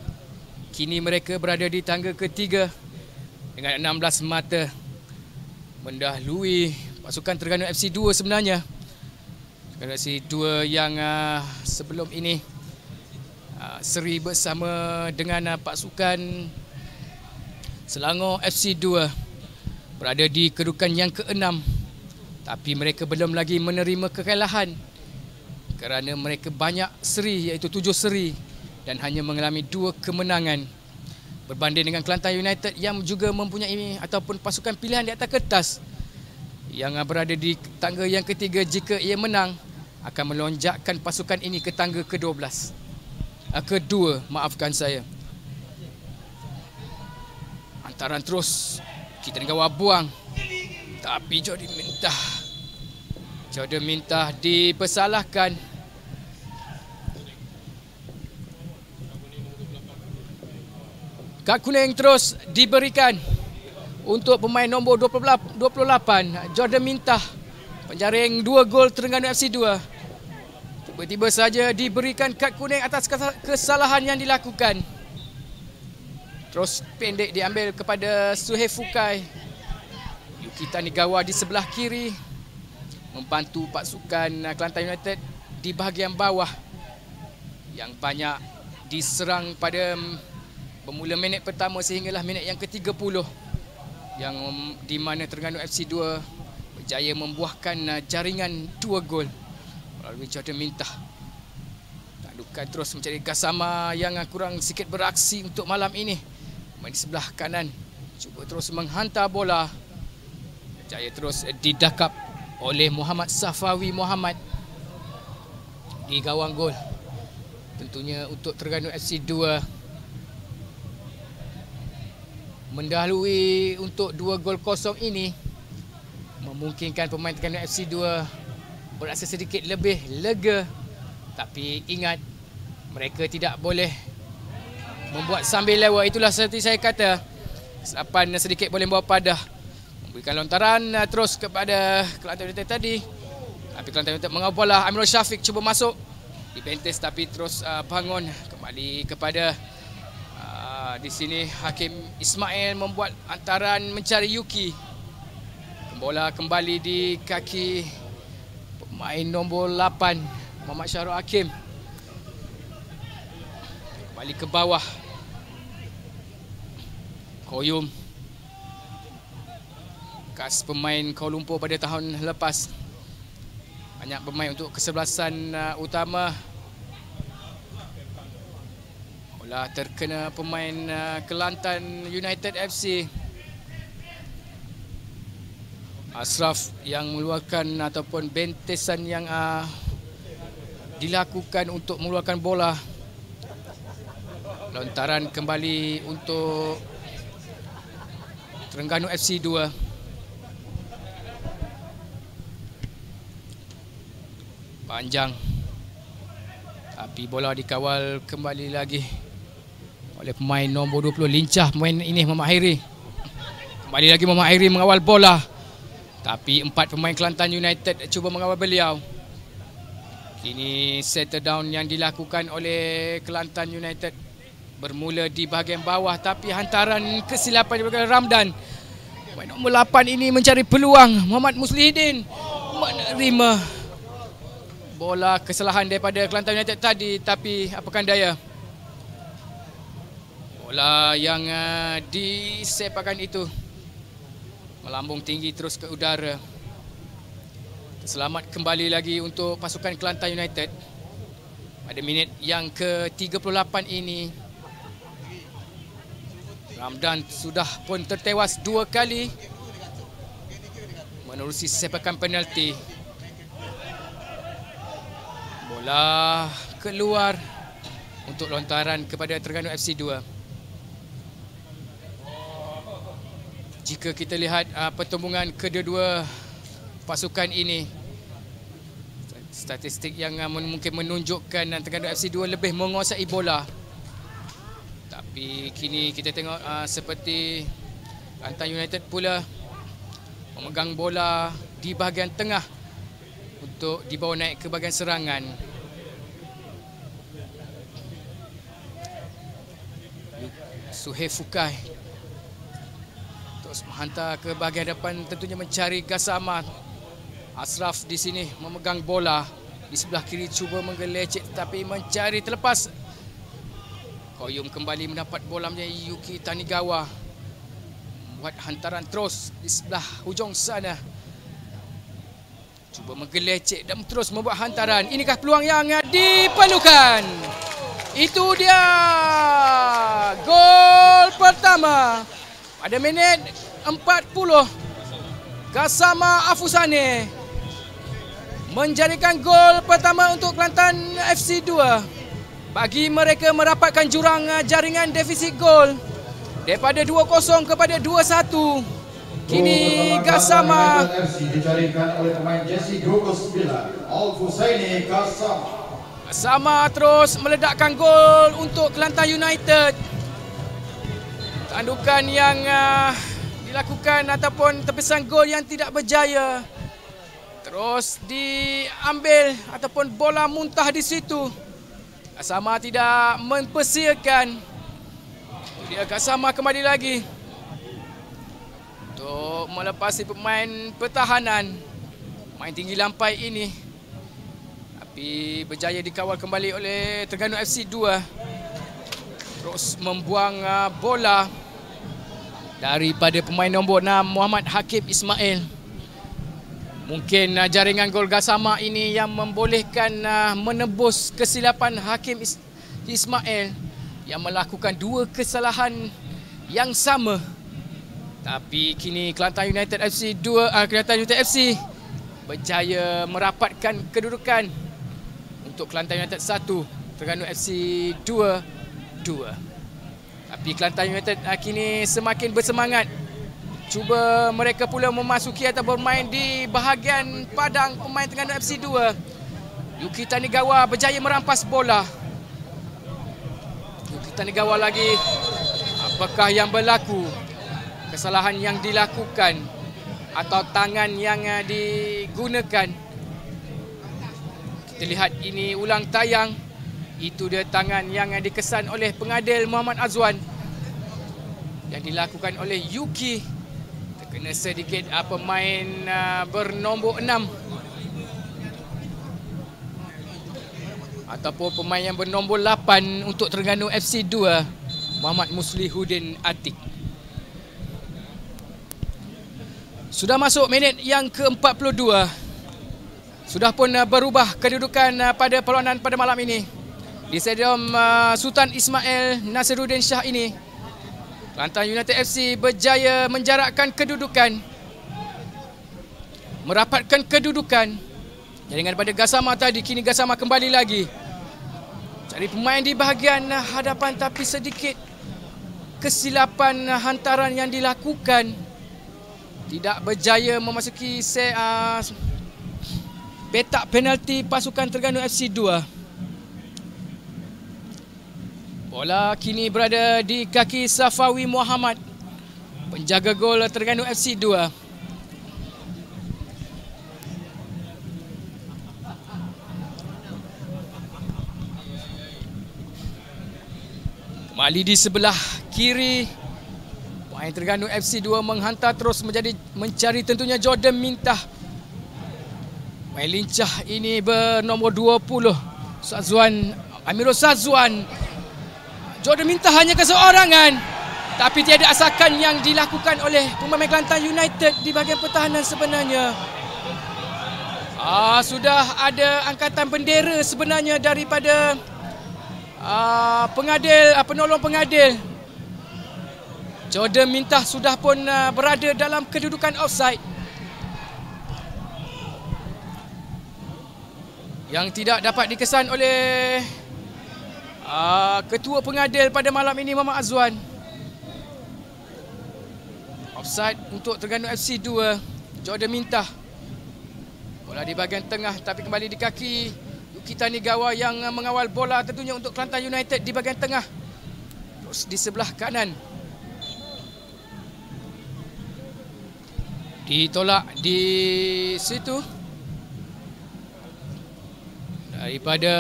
kini mereka berada di tangga ketiga dengan 16 mata, mendahului pasukan Terengganu FC 2 sebenarnya. Terengganu FC 2 yang sebelum ini seri bersama dengan pasukan Selangor FC 2, berada di kedudukan yang ke-6, tapi mereka belum lagi menerima kekalahan kerana mereka banyak seri, iaitu 7 seri dan hanya mengalami 2 kemenangan. Berbanding dengan Kelantan United yang juga mempunyai ataupun pasukan pilihan di atas kertas yang berada di tangga yang ketiga. Jika ia menang, akan melonjakkan pasukan ini ke tangga ke-12. Kedua, maafkan saya. Hantaran terus, kita negara buang. Tapi Jordan Mintah dipersalahkan. Kad kuning terus diberikan untuk pemain nombor 28 Jordan Mintah, penjaring 2 gol Terengganu FC 2. Tiba-tiba saja diberikan kad kuning atas kesalahan yang dilakukan. Terus pendek diambil kepada Suhail Fukai. Yuki Tanigawa di sebelah kiri membantu pasukan Kelantan United di bahagian bawah yang banyak diserang pada bermula minit pertama sehinggalah minit yang ke-30, yang di mana Terengganu FC 2 berjaya membuahkan jaringan 2 gol melalui Jordan Mintah. Tandukan terus mencari Gassama yang kurang sikit beraksi untuk malam ini. Main di sebelah kanan, cuba terus menghantar bola. Berjaya terus didakap oleh Muhammad Safawi Muhammad di gawang gol. Tentunya untuk Terengganu FC 2 mendahului untuk 2 gol kosong ini memungkinkan pemain Terengganu FC 2 berasa sedikit lebih lega. Tapi ingat, mereka tidak boleh membuat sambil lewat. Itulah seperti saya kata, kesilapan sedikit boleh membawa padah. Memberikan lontaran terus kepada Kelantan United tadi. Tapi Kelantan United mengawal bola. Amirul Syafiq cuba masuk di bentis tapi terus bangun kembali kepada di sini Hakim Ismail membuat hantaran mencari Yuki. Bola kembali di kaki pemain nombor 8 Muhammad Syahrul Hakim. Kembali ke bawah. Koyum, bekas pemain Kuala Lumpur pada tahun lepas. Banyak pemain untuk kesebelasan utama. Bola terkena pemain Kelantan United FC. Ashraf yang mengeluarkan ataupun bentesan yang dilakukan untuk mengeluarkan bola. Lontaran kembali untuk Terengganu FC 2. Panjang. Tapi bola dikawal kembali lagi oleh pemain nombor 20. Lincah pemain ini, Muhammad Hairi. Kembali lagi Muhammad Hairi mengawal bola. Tapi 4 pemain Kelantan United cuba mengawal beliau. Kini settle down yang dilakukan oleh Kelantan United bermula di bahagian bawah, tapi hantaran kesilapan daripada Ramdan. Pemain nombor 8 ini mencari peluang. Muhammad Muslihidin menerima bola kesalahan daripada Kelantan United tadi, tapi apakan daya. Bola yang disepakan itu melambung tinggi terus ke udara. Selamat kembali lagi untuk pasukan Kelantan United pada minit yang ke-38 ini. Ramdan sudah pun tertewas 2 kali menerusi sepakan penalti. Bola keluar untuk lontaran kepada Terengganu FC 2. Jika kita lihat pertembungan kedua-dua pasukan ini, statistik yang mungkin menunjukkan Terengganu FC 2 lebih menguasai bola. Tapi kini kita tengok seperti Kelantan United pula memegang bola di bahagian tengah untuk dibawa naik ke bahagian serangan. Suhail Fukai terus menghantar ke bahagian depan, tentunya mencari Gassama. Ashraf di sini memegang bola di sebelah kiri, cuba menggelecek tapi mencari terlepas. Koyum kembali mendapat bola menjadi Yuki Tanigawa. Buat hantaran terus di sebelah hujung sana. Cuba menggelecek dan terus membuat hantaran. Inikah peluang yang diperlukan? Itu dia gol pertama pada minit 40. Gassama Afusane menjadikan gol pertama untuk Kelantan FC 2. Bagi mereka merapatkan jurang jaringan defisit gol daripada 2-0 kepada 2-1. Kini Gassama dicarikan oleh pemain jersey 29 Al-Fusaini Gassama. Gassama terus meledakkan gol untuk Kelantan United. Tandukan yang dilakukan ataupun tepisan gol yang tidak berjaya. Terus diambil ataupun bola muntah di situ. Gassama tidak mempersiakan. Dia Gassama kembali lagi untuk melepasi pemain pertahanan. Main tinggi lampai ini, tapi berjaya dikawal kembali oleh Terengganu FC 2. Terus membuang bola daripada pemain nombor 6 Muhammad Hakim Ismail. Mungkin jaringan gol Gassama ini yang membolehkan menebus kesilapan Hakim Ismail yang melakukan dua kesalahan yang sama. Tapi kini Kelantan United FC Kelantan United FC berjaya merapatkan kedudukan untuk Kelantan United 1, Terengganu FC 2. Tapi Kelantan United kini semakin bersemangat. Cuba mereka pula memasuki atau bermain di bahagian padang pemain Terengganu FC 2. Yuki Tanigawa berjaya merampas bola. Yuki Tanigawa lagi. Apakah yang berlaku? Kesalahan yang dilakukan atau tangan yang digunakan? Kita lihat ini ulang tayang. Itu dia tangan yang dikesan oleh pengadil Muhammad Azwan yang dilakukan oleh Yuki. Terkena sedikit pemain bernombor 6 ataupun pemain yang bernombor 8 untuk Terengganu FC 2, Muhammad Muslihuddin Atik. Sudah masuk minit yang ke-42. Sudah pun berubah kedudukan pada perlawanan pada malam ini. Di Stadium Sultan Ismail Nasiruddin Shah ini, Kelantan United FC berjaya menjarakkan kedudukan, merapatkan kedudukan. Jaringan pada Gassama tadi, kini Gassama kembali lagi. Cari pemain di bahagian hadapan, tapi sedikit kesilapan hantaran yang dilakukan. Tidak berjaya memasuki petak penalti pasukan Terengganu FC 2. Bola kini berada di kaki Safawi Muhammad, penjaga gol Terengganu FC 2. Kembali di sebelah kiri, pemain Terengganu FC 2 menghantar terus mencari tentunya Jordan Mintah. Main lincah ini bernombor 20 Amirul Sazwan. Jordan Mintah hanya keseorangan, tapi tiada asakan yang dilakukan oleh pemain Kelantan United di bahagian pertahanan sebenarnya. Sudah ada angkatan bendera sebenarnya daripada penolong pengadil. Jordan Mintah sudah pun berada dalam kedudukan offside. Yang tidak dapat dikesan oleh ketua pengadil pada malam ini, Muhammad Azwan. Offside untuk Terengganu FC 2, Jordan Mintah. Bola di bahagian tengah, tapi kembali di kaki Yuki Tanigawa yang mengawal bola tentunya untuk Kelantan United di bahagian tengah. Terus di sebelah kanan, ditolak di situ daripada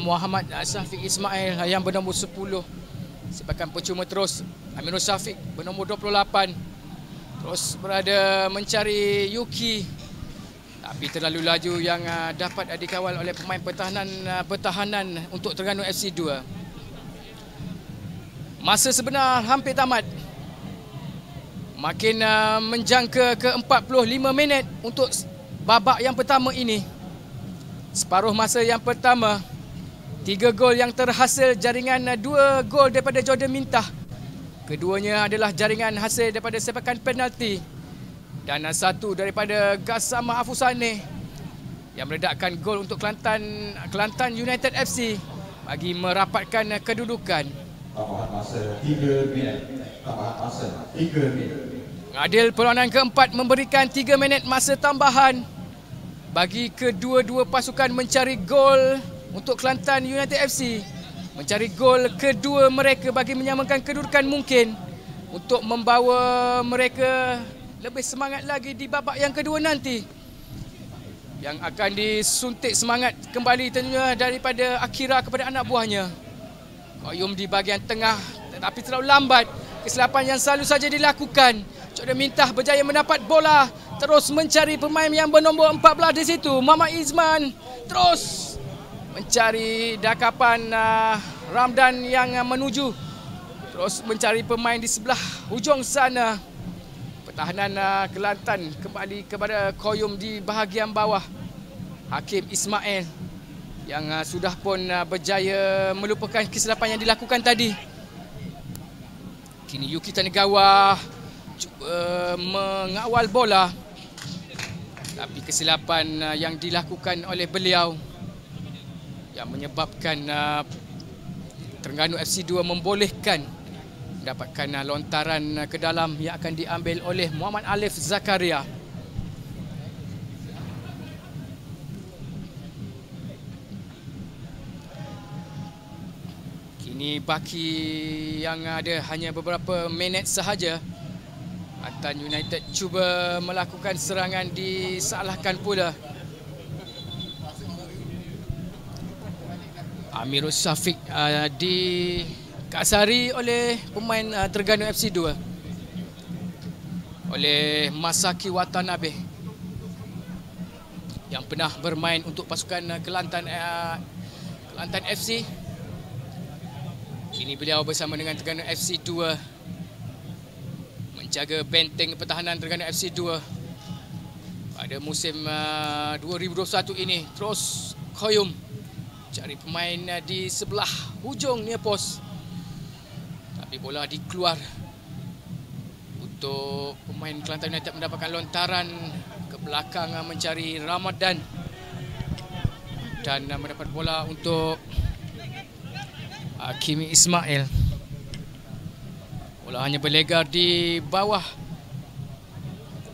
Muhammad Syafiq Ismail yang bernombor 10. Sepakan percuma terus Amirul Syafiq bernombor 28 terus berada mencari Yuki, tapi terlalu laju yang dapat dikawal oleh pemain pertahanan untuk Terengganu FC 2. Masa sebenar hampir tamat. Makin menjangka ke 45 minit untuk babak yang pertama ini. Separuh masa yang pertama, 3 gol yang terhasil, jaringan 2 gol daripada Jordan Mintah. Keduanya adalah jaringan hasil daripada sepakan penalti. Dan 1 daripada Gassama Afusane yang meledakkan gol untuk Kelantan United FC bagi merapatkan kedudukan. Tambahan masa 3 minit. Tambahan masa 3 minit. Adil perlawanan keempat memberikan 3 minit masa tambahan bagi kedua-dua pasukan mencari gol untuk Kelantan United FC. Mencari gol kedua mereka bagi menyamakan kedudukan mungkin untuk membawa mereka lebih semangat lagi di babak yang kedua nanti, yang akan disuntik semangat kembali tentunya daripada Akira kepada anak buahnya. Koyum di bahagian tengah tetapi terlalu lambat. Kesilapan yang selalu saja dilakukan. Jordan Mintah berjaya mendapat bola, terus mencari pemain yang bernombor 14 di situ. Muhammad Izman terus mencari dakapan Ramdan yang menuju, terus mencari pemain di sebelah hujung sana. Pertahanan Kelantan kembali kepada Koyum di bahagian bawah. Hakim Ismail yang sudah pun berjaya melupakan kesilapan yang dilakukan tadi. Kini Yuki Tanegawa cuba mengawal bola, tapi kesilapan yang dilakukan oleh beliau yang menyebabkan Terengganu FC 2 membolehkan mendapatkan lontaran ke dalam yang akan diambil oleh Muhammad Alif Zakaria. Kini baki yang ada hanya beberapa minit sahaja. Kelantan United cuba melakukan serangan, disalahkan pula. Amirul Syafiq dikasari oleh pemain Terengganu FC 2 oleh Masaki Watanabe yang pernah bermain untuk pasukan Kelantan FC. Kini beliau bersama dengan Terengganu FC 2 menjaga benteng pertahanan Terengganu FC 2 pada musim 2021 ini. Terus Koyum cari pemain di sebelah hujung near post, tapi bola dikeluar untuk pemain Kelantan United mendapatkan lontaran ke belakang mencari Ramadan dan mendapat bola untuk Hakim Ismail. Bola hanya berlegar di bawah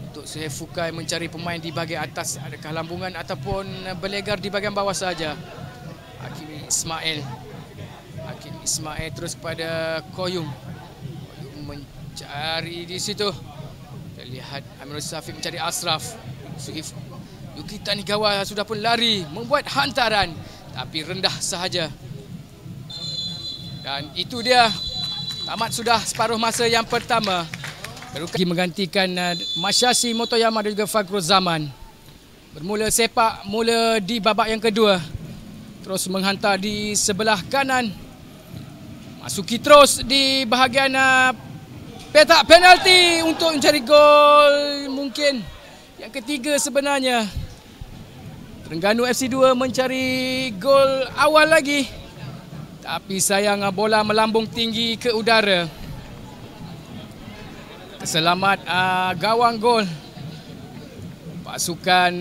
untuk Suhaib Fukai mencari pemain di bahagian atas. Adakah lambungan ataupun berlegar di bahagian bawah saja. Hakim Ismail terus kepada Koyum. Koyum mencari di situ. Kita lihat Amirul Syafiq mencari Ashraf. Yuki Tanegawa sudah pun lari membuat hantaran, tapi rendah sahaja. Dan itu dia, tamat sudah separuh masa yang pertama. Lagi menggantikan Masyasi Motoyama dan juga Faghrul Zaman. Bermula sepak mula di babak yang kedua. Terus menghantar di sebelah kanan. Masuki terus di bahagian petak penalti untuk mencari gol mungkin yang ketiga sebenarnya. Terengganu FC 2 mencari gol awal lagi, tapi sayang bola melambung tinggi ke udara. Keselamat gawang gol pasukan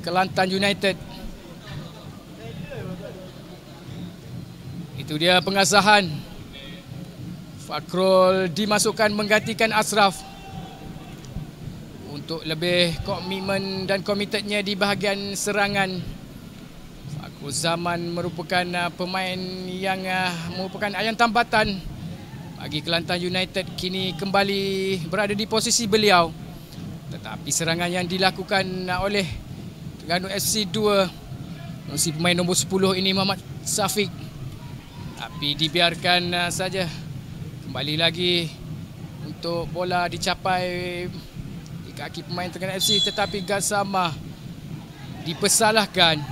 Kelantan United. Itu dia pengasahan. Faghrul dimasukkan menggantikan Ashraf untuk lebih komitmen dan komitednya di bahagian serangan. Faghrul Zaman merupakan pemain yang merupakan ayam tambatan bagi Kelantan United, kini kembali berada di posisi beliau. Tetapi serangan yang dilakukan oleh Terengganu FC 2, si pemain nombor 10 ini Muhammad Syafiq, tapi dibiarkan saja. Kembali lagi untuk bola dicapai di kaki pemain Terengganu FC, tetapi Gassama dipersalahkan.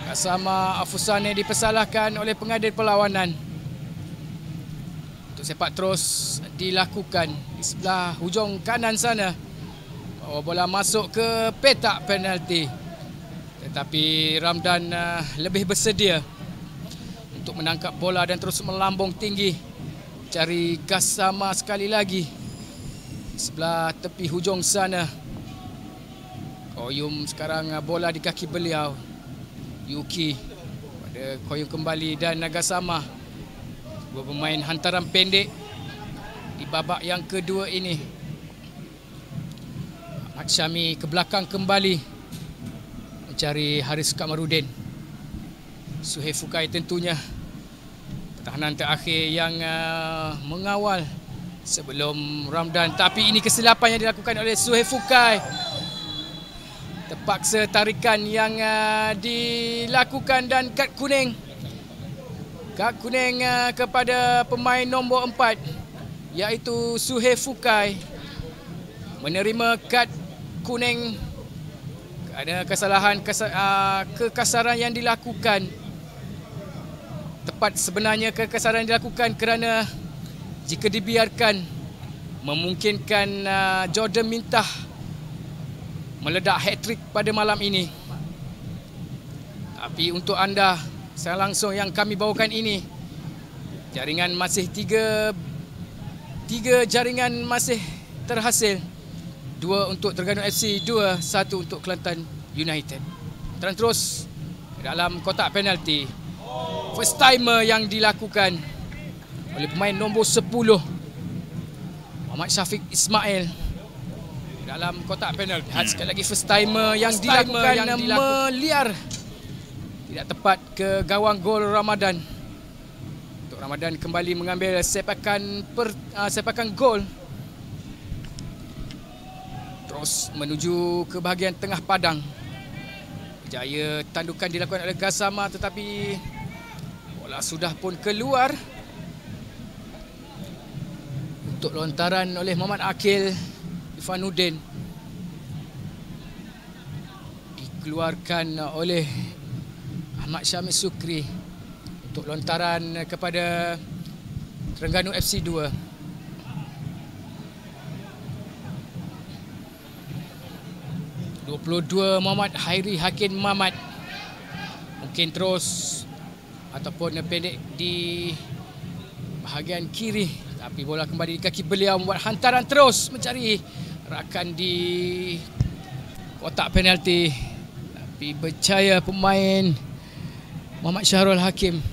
Gassama Afusane dipersalahkan oleh pengadil perlawanan. Untuk sepak terus dilakukan di sebelah hujung kanan sana Bola masuk ke petak penalti. Tetapi Ramdan lebih bersedia untuk menangkap bola dan terus melambung tinggi. Cari Gassama sekali lagi. Sebelah tepi hujung sana. Koyum sekarang bola di kaki beliau. Yuki pada Koyum kembali dan Gassama. Dua pemain hantaran pendek di babak yang kedua ini. Ahmad Syami ke belakang kembali mencari Haris Kamarudin. Suhail Fukai tentunya pertahanan terakhir yang mengawal sebelum Ramdan. Tapi ini kesilapan yang dilakukan oleh Suhail Fukai. Terpaksa tarikan yang dilakukan dan kad kuning. Kad kuning kepada pemain nombor 4 iaitu Suhail Fukai. Menerima kad kuning kerana kesalahan kekasaran yang dilakukan. Tepat sebenarnya kekasaran yang dilakukan kerana jika dibiarkan memungkinkan Jordan Mintah meledak hat-trick pada malam ini. Tapi untuk anda secara langsung yang kami bawakan ini, jaringan masih tiga jaringan masih terhasil. 2 untuk Terengganu FC, 1 untuk Kelantan United. Terus dalam kotak penalti. First timer yang dilakukan oleh pemain nombor 10 Muhammad Syafiq Ismail dalam kotak penalti. Sekali lagi first timer yang dilakukan meliar. Tidak tepat ke gawang gol Ramadan. Untuk Ramadan kembali mengambil sepakan gol. Terus menuju ke bahagian tengah padang. Berjaya tandukan dilakukan oleh Gassama tetapi bola sudah pun keluar. Untuk lontaran oleh Muhammad Akil Ifanuddin. Dikeluarkan oleh Ahmad Syamil Sukri. Untuk lontaran kepada Terengganu FC 2. 22 Muhammad Hairi Hakim Mamat. Mungkin terus ataupun pendek di bahagian kiri. Tapi bola kembali di kaki beliau membuat hantaran terus mencari rakan di kotak penalti. Tapi berjaya pemain Muhammad Syahrul Hakim.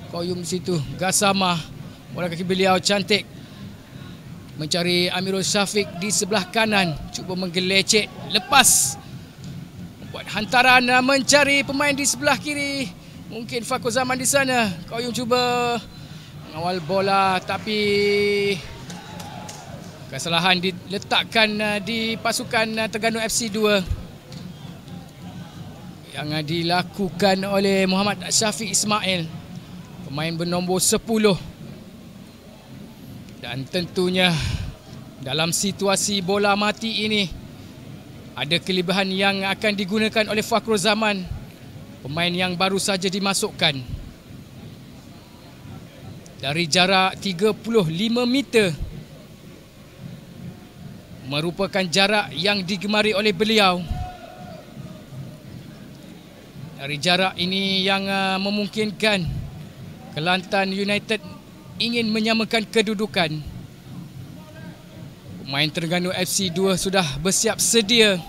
Koyum di situ. Gassama. Bola kaki beliau cantik. Mencari Amirul Syafiq di sebelah kanan. Cuba menggelecek. Lepas. Buat hantaran mencari pemain di sebelah kiri. Mungkin Fakur Zaman di sana. Koyum cuba mengawal bola. Tapi kesalahan diletakkan di pasukan Terengganu FC 2. Yang dilakukan oleh Muhammad Syafiq Ismail. Pemain bernombor 10. Dan tentunya dalam situasi bola mati ini ada kelebihan yang akan digunakan oleh Fakrul Zaman, pemain yang baru saja dimasukkan. Dari jarak 35 meter merupakan jarak yang digemari oleh beliau. Dari jarak ini yang memungkinkan Kelantan United ingin menyamakan kedudukan. Pemain Terengganu FC 2 sudah bersiap sedia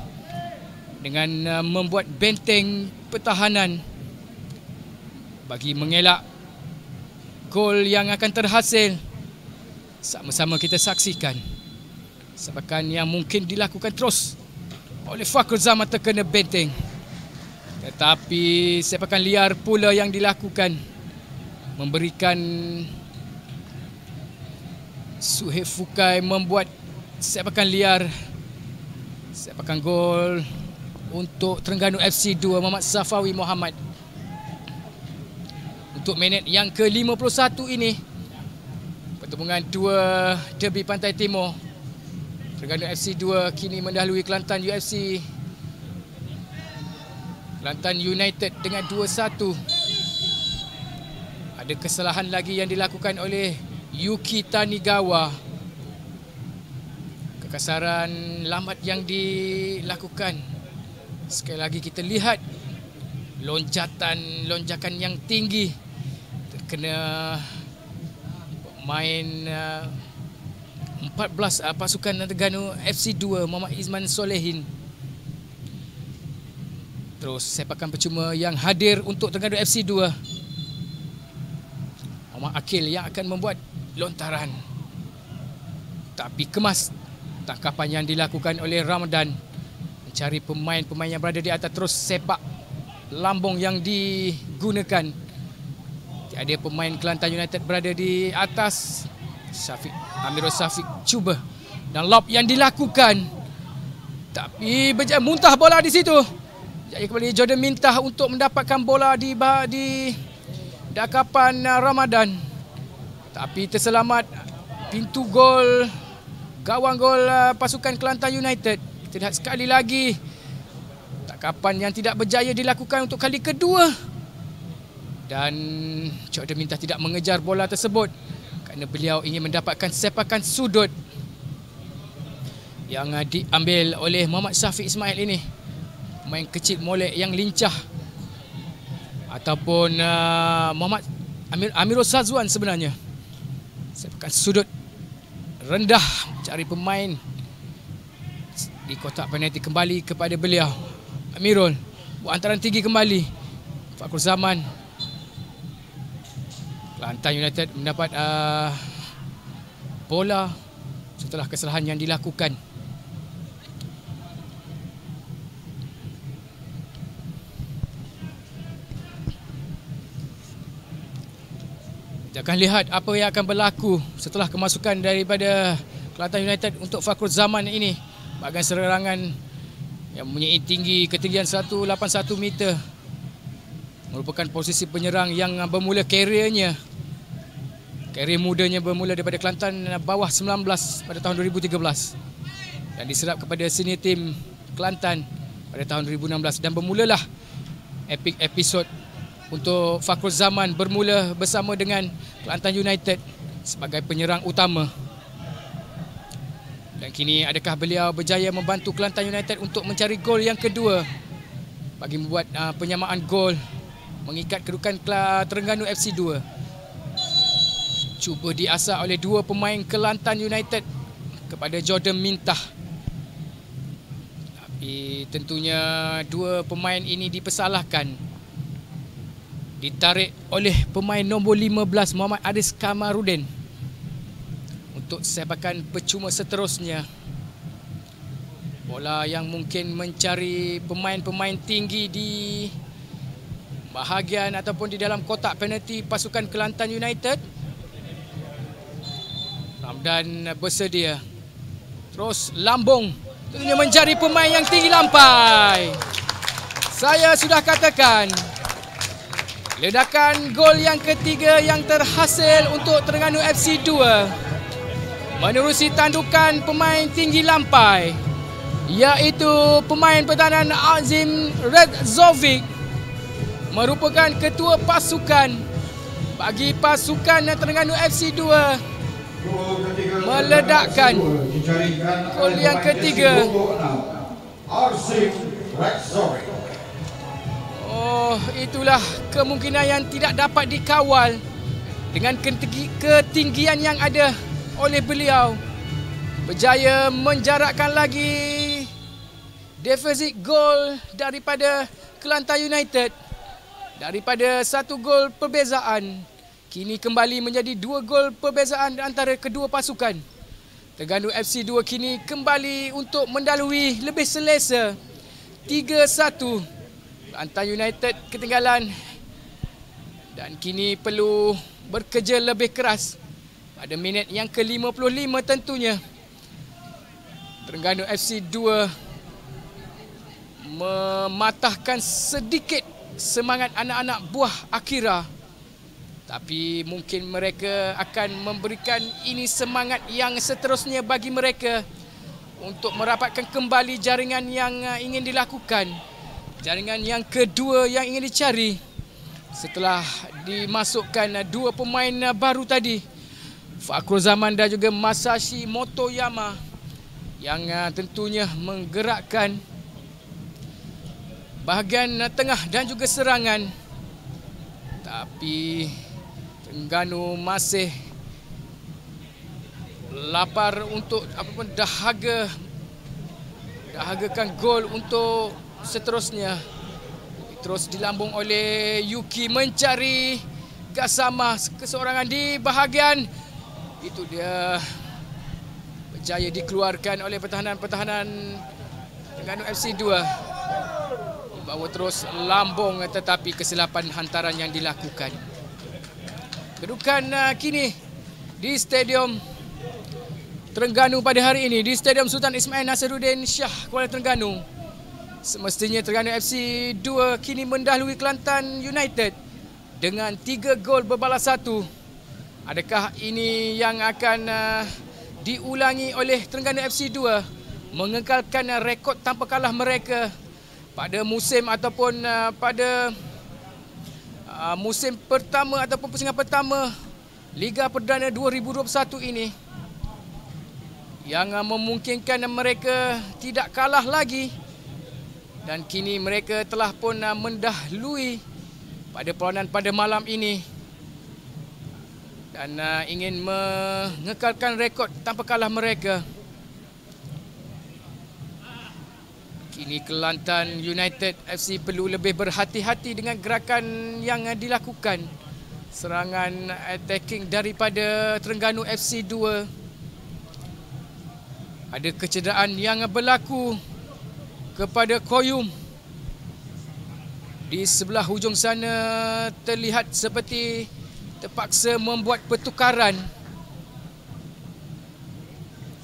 dengan membuat benteng pertahanan bagi mengelak gol yang akan terhasil. Sama-sama kita saksikan sepakan yang mungkin dilakukan terus oleh Fakrul Zaman terkena benteng. Tetapi sepakan liar pula yang dilakukan memberikan Suhail Fukai membuat sepakan liar, sepakan gol untuk Terengganu FC 2 Muhammad Safawi Muhammad. Untuk minit yang ke-51 ini, pertemuan dua derby Pantai Timur. Terengganu FC 2 kini mendahului Kelantan United dengan 2-1. Ada kesalahan lagi yang dilakukan oleh Yuki Tanigawa. Perkasaran lambat yang dilakukan. Sekali lagi kita lihat lonjakan yang tinggi terkena pemain 14 pasukan Terengganu FC 2 Muhammad Izman Solehin. Terus sepakan percuma yang hadir untuk Terengganu FC 2. Muhammad Akil yang akan membuat lontaran. Tapi kemas tangkapan yang dilakukan oleh Ramadan. Mencari pemain-pemain yang berada di atas, terus sepak lambung yang digunakan. Tiada pemain Kelantan United berada di atas. Amirul Syafiq cuba dan lob yang dilakukan. Tapi muntah bola di situ. Jadi kembali Jordan Mintah untuk mendapatkan bola di dakapan Ramadan. Tapi terselamat pintu gol, gawang gol pasukan Kelantan United. Kita lihat sekali lagi tangkapan yang tidak berjaya dilakukan untuk kali kedua. Dan Jordan Mintah tidak mengejar bola tersebut kerana beliau ingin mendapatkan sepakan sudut yang diambil oleh Muhammad Syafiq Ismail ini. Pemain kecil molek yang lincah. Ataupun Muhammad Amirul Sazwan sebenarnya. Sepakan sudut rendah, cari pemain di kotak penalti kembali kepada beliau. Amirul buat hantaran tinggi kembali. Fakrul Zaman. Kelantan United mendapat bola setelah kesalahan yang dilakukan. Kita akan lihat apa yang akan berlaku setelah kemasukan daripada Kelantan United untuk Fakrul Zaman ini. Bahagian serangan yang mempunyai ketinggian 181 meter. Merupakan posisi penyerang yang bermula kariernya. Karier mudanya bermula daripada Kelantan bawah 19 pada tahun 2013. Dan diserap kepada senior tim Kelantan pada tahun 2016. Dan bermulalah epic episode untuk Fakrul Zaman bermula bersama dengan Kelantan United sebagai penyerang utama. Dan kini adakah beliau berjaya membantu Kelantan United untuk mencari gol yang kedua bagi membuat penyamaan gol mengikat kedudukan Terengganu FC 2. Cuba diasah oleh dua pemain Kelantan United kepada Jordan Mintah. Tapi tentunya dua pemain ini dipersalahkan. Ditarik oleh pemain nombor 15 Muhammad Aris Kamarudin untuk sepakan percuma seterusnya. Bola yang mungkin mencari pemain-pemain tinggi di bahagian ataupun di dalam kotak penalti pasukan Kelantan United. Ramdan bersedia. Terus lambung. Tentunya mencari pemain yang tinggi lampai. Saya sudah katakan, ledakan gol yang ketiga yang terhasil untuk Terengganu FC 2 menerusi tandukan pemain tinggi lampai, iaitu pemain pertahanan Azim Redzovic, merupakan ketua pasukan bagi pasukan Terengganu FC 2 meledakkan gol yang ketiga. Oh, itulah kemungkinan yang tidak dapat dikawal dengan ketinggian yang ada oleh beliau. Berjaya menjarakkan lagi defisit gol daripada Kelantan United. Daripada 1 gol perbezaan, kini kembali menjadi 2 gol perbezaan antara kedua pasukan. Terengganu FC 2 kini kembali untuk mendalui lebih selesa 3-1. Kelantan United ketinggalan dan kini perlu bekerja lebih keras pada minit yang ke-55 tentunya. Terengganu FC 2 mematahkan sedikit semangat anak-anak buah Akira. Tapi mungkin mereka akan memberikan ini semangat yang seterusnya bagi mereka untuk merapatkan kembali jaringan yang ingin dilakukan. Jaringan yang kedua yang ingin dicari setelah dimasukkan 2 pemain baru tadi, Fakrul Zaman dan juga Masashi Motoyama. yang tentunya menggerakkan bahagian tengah dan juga serangan. Tapi Terengganu masih lapar untuk apapun dahagakan gol untuk seterusnya. Terus dilambung oleh Yuki mencari Gassama keseorangan di bahagian. Itu dia berjaya dikeluarkan oleh pertahanan-pertahanan Terengganu FC 2. Dibawa terus lambung tetapi kesilapan hantaran yang dilakukan. Kedudukan kini di Stadium Terengganu pada hari ini, di Stadium Sultan Ismail Nasruddin Shah Kuala Terengganu. Semestinya Terengganu FC 2 kini mendahului Kelantan United dengan 3 gol berbalas 1. Adakah ini yang akan diulangi oleh Terengganu FC 2 mengekalkan rekod tanpa kalah mereka pada musim ataupun pada musim pertama ataupun pusingan pertama Liga Perdana 2021 ini, yang memungkinkan mereka tidak kalah lagi, dan kini mereka telah pun mendahului pada perlawanan pada malam ini dan ingin mengekalkan rekod tanpa kalah mereka. Kini Kelantan United FC perlu lebih berhati-hati dengan gerakan yang dilakukan. Serangan attacking daripada Terengganu FC 2. Ada kecederaan yang berlaku kepada Koyum. Di sebelah hujung sana terlihat seperti terpaksa membuat pertukaran.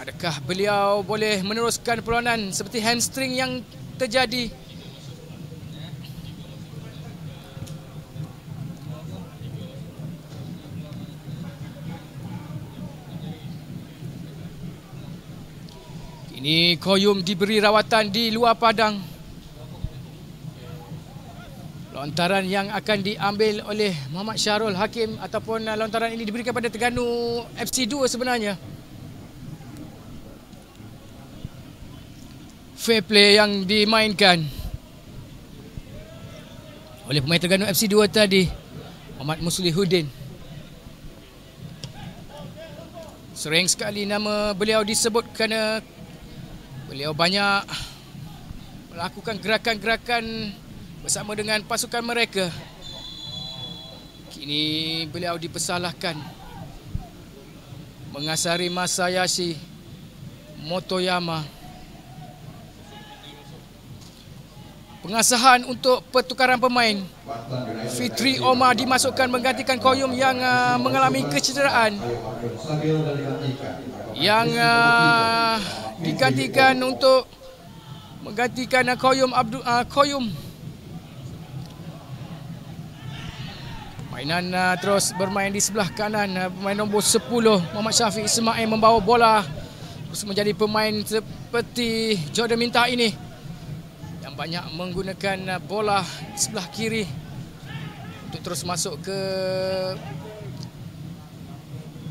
Adakah beliau boleh meneruskan perlawanan seperti hamstring yang terjadi? Kini Koyum diberi rawatan di luar padang. Lontaran yang akan diambil oleh Muhammad Syahrul Hakim ataupun lontaran ini diberikan pada Terengganu FC 2 sebenarnya. Fair play yang dimainkan oleh pemain Terengganu FC 2 tadi, Muhammad Muslihuddin. Sering sekali nama beliau disebut kerana beliau banyak melakukan gerakan-gerakan bersama dengan pasukan mereka. Kini beliau dipersalahkan mengasari Masayashi Motoyama. Pengasahan untuk pertukaran pemain. Fitri Omar dimasukkan menggantikan Koyum yang mengalami kecederaan. Yang digantikan untuk menggantikan Koyum. Mainan terus bermain di sebelah kanan. Pemain nombor 10 Muhammad Syafiq Ismail membawa bola terus menjadi pemain seperti Jordan Minta ini yang banyak menggunakan bola di sebelah kiri untuk terus masuk ke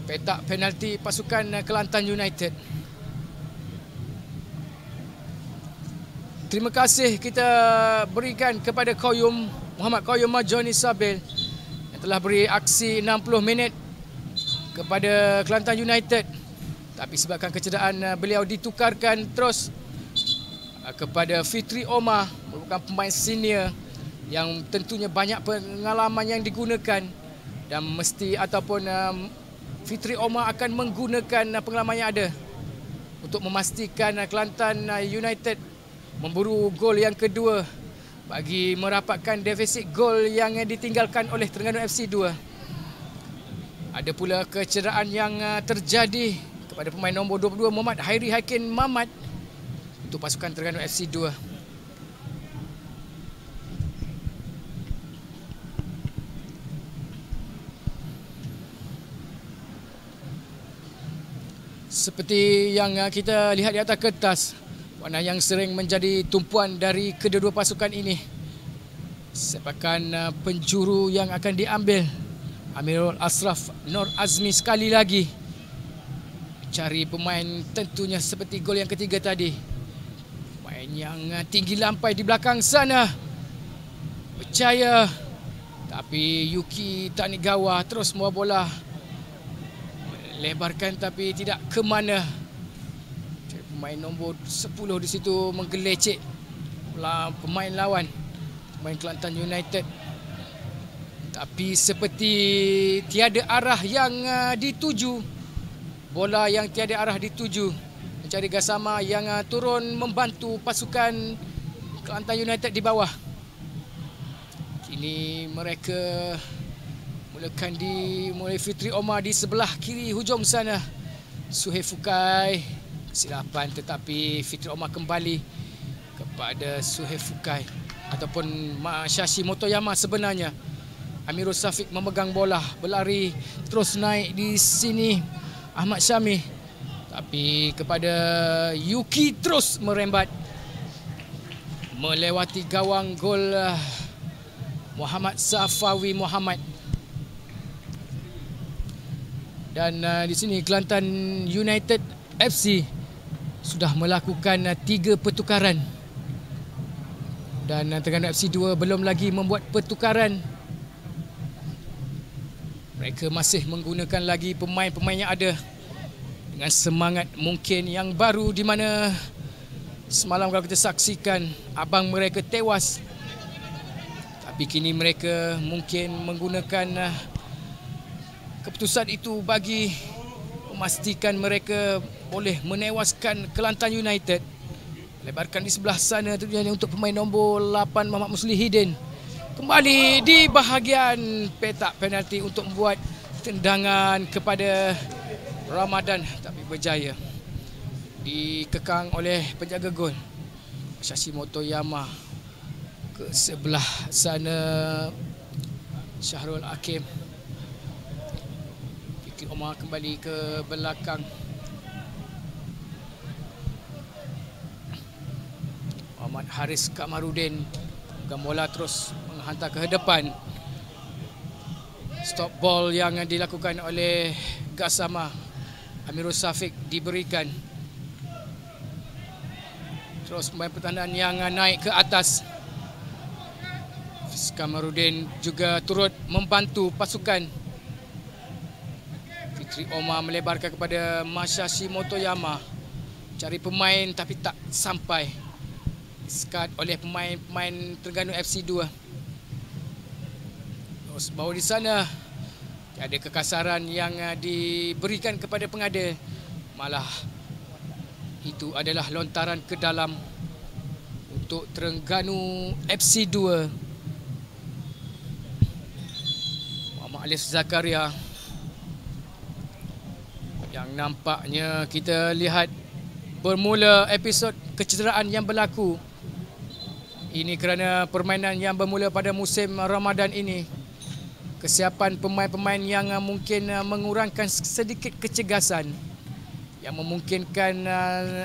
petak penalti pasukan Kelantan United. Terima kasih kita berikan kepada Koyum, Muhammad Koyum Majoni Sabil yang telah beri aksi 60 minit kepada Kelantan United. Tapi sebabkan kecederaan beliau ditukarkan terus kepada Fitri Omar, merupakan pemain senior yang tentunya banyak pengalaman yang digunakan dan mesti ataupun Fitri Omar akan menggunakan pengalaman yang ada untuk memastikan Kelantan United memburu gol yang kedua bagi merapatkan defisit gol yang ditinggalkan oleh Terengganu FC 2. Ada pula kecederaan yang terjadi kepada pemain nombor 22 Muhammad Hairi Hakim Mamat untuk pasukan Terengganu FC 2. Seperti yang kita lihat di atas kertas, warna yang sering menjadi tumpuan dari kedua-dua pasukan ini. Sepakan penjuru yang akan diambil Amirul Asraf Nur Azmi sekali lagi. cari pemain tentunya seperti gol yang ketiga tadi. Pemain yang tinggi lampai di belakang sana. Berjaya. Tapi Yuki Tanigawa terus membawa bola. Lebarkan tapi tidak ke mana. Pemain nombor 10 di situ menggelecek pemain lawan. Pemain Kelantan United. Tapi seperti tiada arah yang dituju. Bola yang tiada arah dituju. Mencari Gassama yang turun membantu pasukan Kelantan United di bawah. Kini mereka mulakan mulai Fitri Omar di sebelah kiri hujung sana. Suhaib Fukai kesilapan, tetapi Fitri Omar kembali kepada Suhaib Fukai ataupun Masashi Motoyama sebenarnya. Amirul Syafiq memegang bola, berlari terus naik di sini Ahmad Syamih, tapi kepada Yuki terus merembat melewati gawang gol Muhammad Safawi Muhammad. Dan di sini Kelantan United FC sudah melakukan 3 pertukaran. Dan Terengganu FC 2 belum lagi membuat pertukaran. Mereka masih menggunakan lagi pemain-pemain yang ada dengan semangat mungkin yang baru, di mana semalam kalau kita saksikan abang mereka tewas. Tapi kini mereka mungkin menggunakan keputusan itu bagi memastikan mereka boleh menewaskan Kelantan United. Lebarkan di sebelah sana tujuannya untuk pemain nombor 8 Muhammad Muslihidin. Kembali di bahagian petak penalti untuk membuat tendangan kepada Ramadan, tapi berjaya dikekang oleh penjaga gol Masashi Motoyama. Ke sebelah sana Syahrul Hakim. Fitri Omar kembali ke belakang. Muhammad Haris Kamarudin pegang bola terus menghantar ke hadapan. Stop ball yang dilakukan oleh Gassama. Amirul Syafiq diberikan. Terus pemain pertahanan yang naik ke atas. Kamarudin juga turut membantu pasukan. Fitri Omar melebarkan kepada Masashi Motoyama. Cari pemain tapi tak sampai. Skat oleh pemain Terengganu FC 2. Terus bawa di sana. Ada kekasaran yang diberikan kepada pengada. Malah itu adalah lontaran ke dalam untuk Terengganu FC 2. Muhammad Alif Zakaria. Yang nampaknya kita lihat bermula episod kecederaan yang berlaku. Ini kerana permainan yang bermula pada musim Ramadan ini. Kesiapan pemain-pemain yang mungkin mengurangkan sedikit kecergasan, yang memungkinkan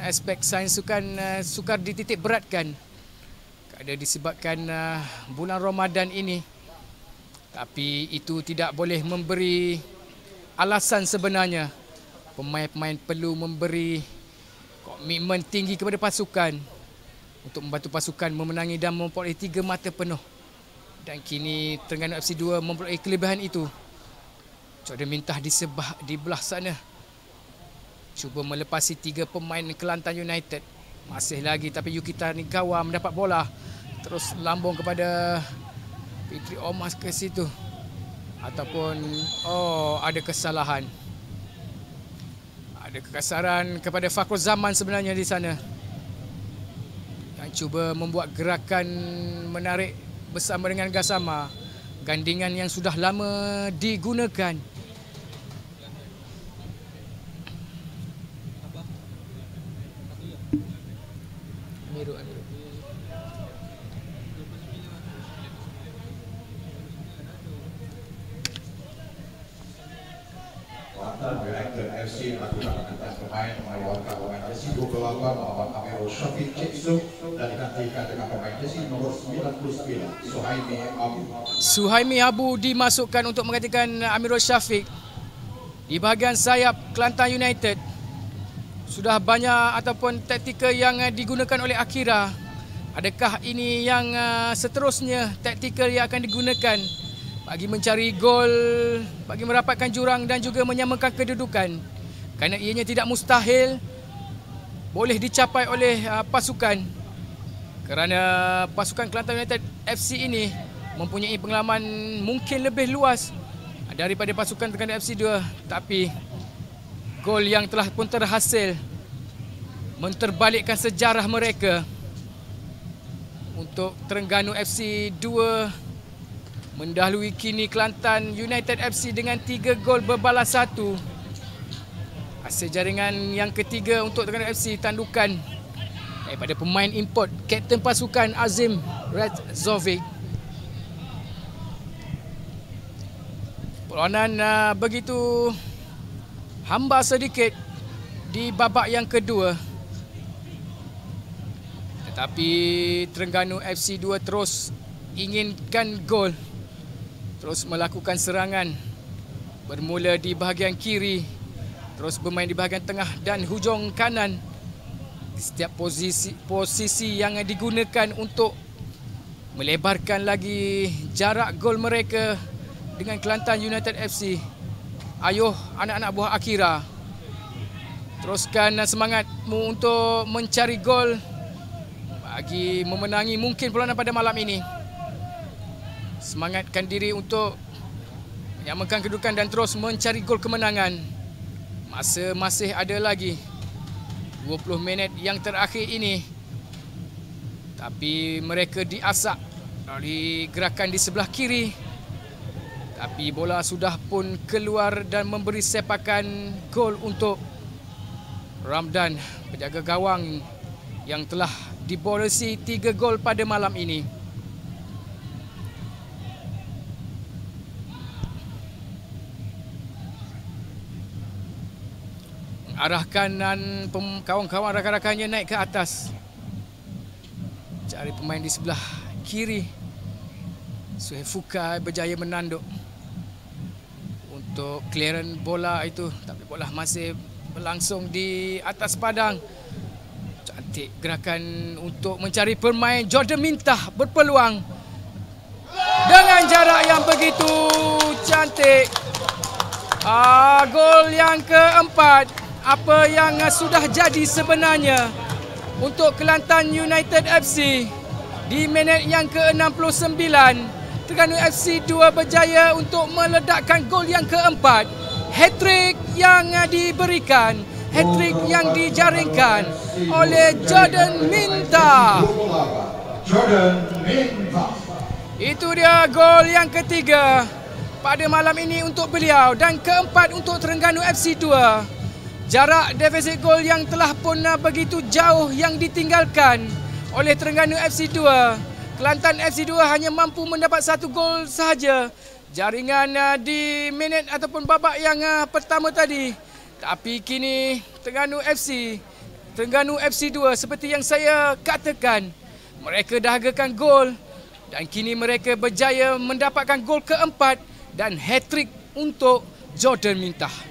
aspek sains sukan sukar dititik beratkan. Ada disebabkan bulan Ramadan ini. Tapi itu tidak boleh memberi alasan sebenarnya. Pemain-pemain perlu memberi komitmen tinggi kepada pasukan untuk membantu pasukan memenangi dan memperoleh 3 mata penuh. Dan kini Terengganu FC 2 memperoleh kelebihan itu. Coba mintah di belah sana. Cuba melepasi 3 pemain Kelantan United. Masih lagi, tapi Yuki Tanigawa mendapat bola. Terus lambung kepada Fitri Omar ke situ. Ataupun ada kesalahan. Ada kekasaran kepada Fakhrul Zaman sebenarnya di sana. Yang cuba membuat gerakan menarik bersama dengan Gassama. Gandingan yang sudah lama digunakan. Amiru. Kelantan United FC melakukan penggantian pemain mengeluarkan pemain jersey 28 Muhammad Amirul Syafiq Ciksu dan digantikan dengan pemain jersey nomor 99 Suhaimi Abu. Suhaimi Abu dimasukkan untuk menggantikan Amirul Syafiq. Di bahagian sayap Kelantan United, Sudah banyak ataupun taktikal yang digunakan oleh Akira. Adakah ini yang seterusnya taktikal yang akan digunakan bagi mencari gol, bagi merapatkan jurang dan juga menyamakan kedudukan? Kerana ianya tidak mustahil boleh dicapai oleh pasukan, kerana pasukan Kelantan United FC ini mempunyai pengalaman mungkin lebih luas daripada pasukan Terengganu FC 2. Tapi gol yang telah pun terhasil menterbalikkan sejarah mereka untuk Terengganu FC 2 mendahului kini Kelantan United FC dengan 3 gol berbalas 1. Hasil jaringan yang ketiga untuk Terengganu FC, tandukan daripada pemain import kapten pasukan Azim Radzovic. Perlawanan begitu hamba sedikit di babak yang kedua. Tetapi Terengganu FC 2 terus inginkan gol, terus melakukan serangan. Bermula di bahagian kiri, terus bermain di bahagian tengah dan hujung kanan. Setiap posisi yang digunakan untuk melebarkan lagi jarak gol mereka dengan Kelantan United FC. Ayuh anak-anak buah Akira, teruskan semangatmu untuk mencari gol bagi memenangi mungkin perlawanan pada malam ini. Semangatkan diri untuk menyamakan kedudukan dan terus mencari gol kemenangan. Masa masih ada lagi 20 minit yang terakhir ini. Tapi mereka diasak oleh gerakan di sebelah kiri. Tapi bola sudah pun keluar dan memberi sepakan gol untuk Ramdan, penjaga gawang yang telah diboresi 3 gol pada malam ini. Mengarahkan kawan-kawan rakan-rakannya naik ke atas. Cari pemain di sebelah kiri. Suhail Fukai berjaya menanduk untuk clearance bola itu, tapi bola masih berlangsung di atas padang. Cantik gerakan untuk mencari pemain. Jordan Mintah berpeluang dengan jarak yang begitu cantik. Gol yang keempat. Apa yang sudah jadi sebenarnya untuk Kelantan United FC di minit yang ke-69. Terengganu FC 2 berjaya untuk meledakkan gol yang keempat. Hat-trick yang diberikan, hat-trick yang dijaringkan oleh Jordan Mintah. Itu dia gol yang ketiga pada malam ini untuk beliau dan keempat untuk Terengganu FC 2. Jarak defisit gol yang telah pun begitu jauh yang ditinggalkan oleh Terengganu FC 2. Kelantan FC 2 hanya mampu mendapat 1 gol sahaja. Jaringan di minit ataupun babak yang pertama tadi. Tapi kini Terengganu FC 2 seperti yang saya katakan, mereka dahagakan gol dan kini mereka berjaya mendapatkan gol keempat dan hat-trick untuk Jordan Mintah.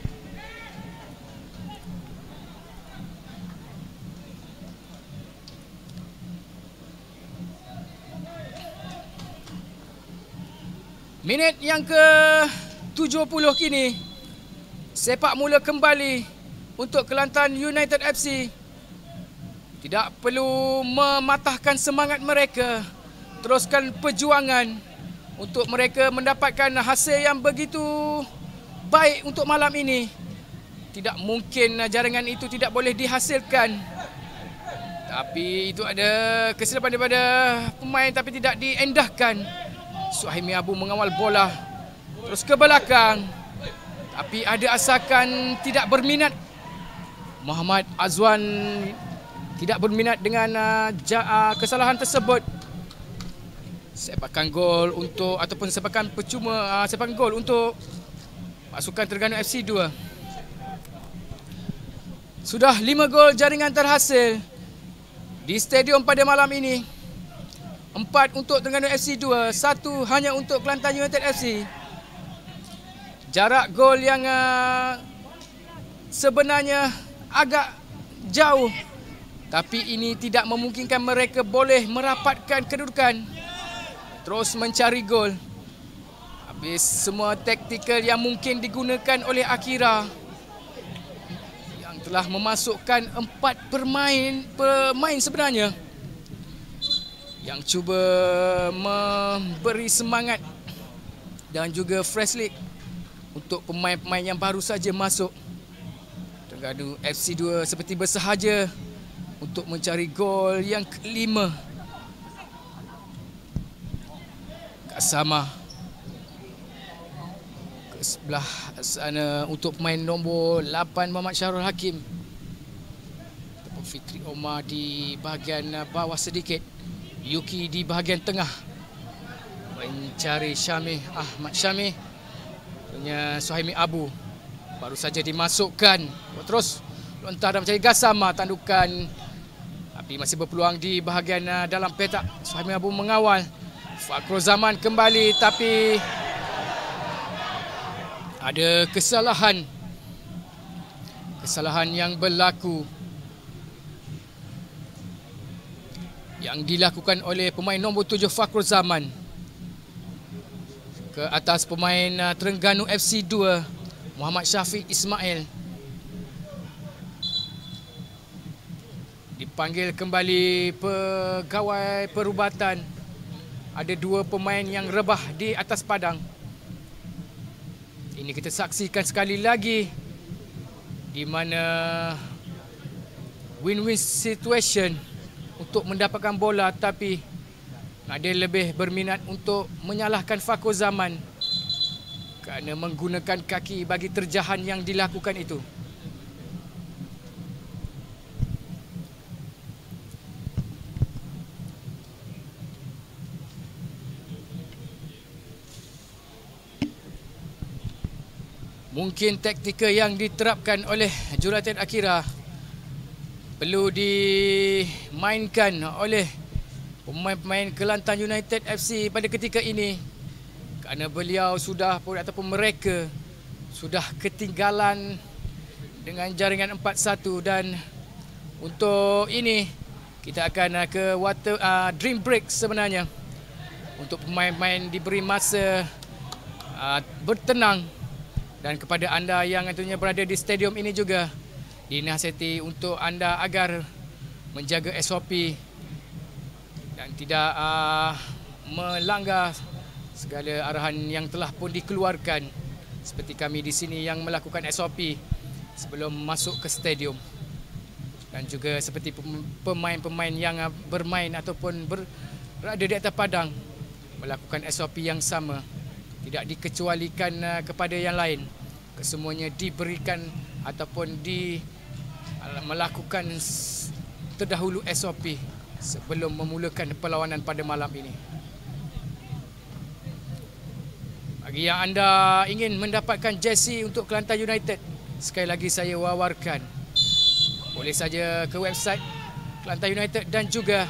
Minit yang ke-70 kini. Sepak mula kembali untuk Kelantan United FC. Tidak perlu mematahkan semangat mereka. Teruskan perjuangan untuk mereka mendapatkan hasil yang begitu baik untuk malam ini. Tidak mungkin jaringan itu tidak boleh dihasilkan. Tapi itu ada kesilapan daripada pemain tapi tidak diendahkan. Suhaimi Abu mengawal bola terus ke belakang, tapi ada asakan tidak berminat. Muhammad Azwan tidak berminat dengan kesalahan tersebut. Sepakan gol untuk ataupun sepakan percuma, sepakan gol untuk pasukan Terengganu FC 2. Sudah 5 gol jaringan terhasil di stadium pada malam ini. 4 untuk Terengganu FC 2, 1 hanya untuk Kelantan United FC. Jarak gol yang sebenarnya agak jauh. Tapi ini tidak memungkinkan mereka boleh merapatkan kedudukan. Terus mencari gol. Habis semua taktikal yang mungkin digunakan oleh Akira, yang telah memasukkan 4 pemain sebenarnya, yang cuba memberi semangat dan juga fresh league untuk pemain-pemain yang baru saja masuk. Terengganu FC 2 seperti bersahaja untuk mencari gol yang kelima. Kat sama ke sebelah sana untuk pemain nombor 8 Muhammad Syahrul Hakim ataupun Fitri Omar di bahagian bawah sedikit. Yuki di bahagian tengah mencari Ahmad Syamih punya Suhaimi Abu, baru saja dimasukkan. Terus lontar dan mencari Gassama, tandukan, tapi masih berpeluang di bahagian dalam petak. Suhaimi Abu mengawal. Fakrul Zaman kembali, tapi ada kesalahan yang berlaku yang dilakukan oleh pemain nombor 7 Fakrul Zaman ke atas pemain Terengganu FC 2 Muhammad Syafiq Ismail. Dipanggil kembali pegawai perubatan. Ada 2 pemain yang rebah di atas padang. Ini kita saksikan sekali lagi di mana win-win situation untuk mendapatkan bola, tapi ada lebih berminat untuk menyalahkan Fakrul Zaman kerana menggunakan kaki bagi terjahan yang dilakukan itu. Mungkin taktikal yang diterapkan oleh Jurulatih Akira perlu dimainkan oleh pemain-pemain Kelantan United FC pada ketika ini, kerana beliau sudah ataupun mereka sudah ketinggalan dengan jaringan 4-1. Dan untuk ini kita akan ke dream break sebenarnya, untuk pemain-pemain diberi masa bertenang. Dan kepada anda yang tentunya berada di stadium ini juga dinasihati untuk anda agar menjaga SOP dan tidak melanggar segala arahan yang telah pun dikeluarkan, seperti kami di sini yang melakukan SOP sebelum masuk ke stadium. Dan juga seperti pemain-pemain yang bermain ataupun berada di atas padang melakukan SOP yang sama, tidak dikecualikan kepada yang lain. Kesemuanya diberikan ataupun melakukan terdahulu SOP sebelum memulakan perlawanan pada malam ini. Bagi yang anda ingin mendapatkan jersey untuk Kelantan United, sekali lagi saya wawarkan, boleh saja ke website Kelantan United dan juga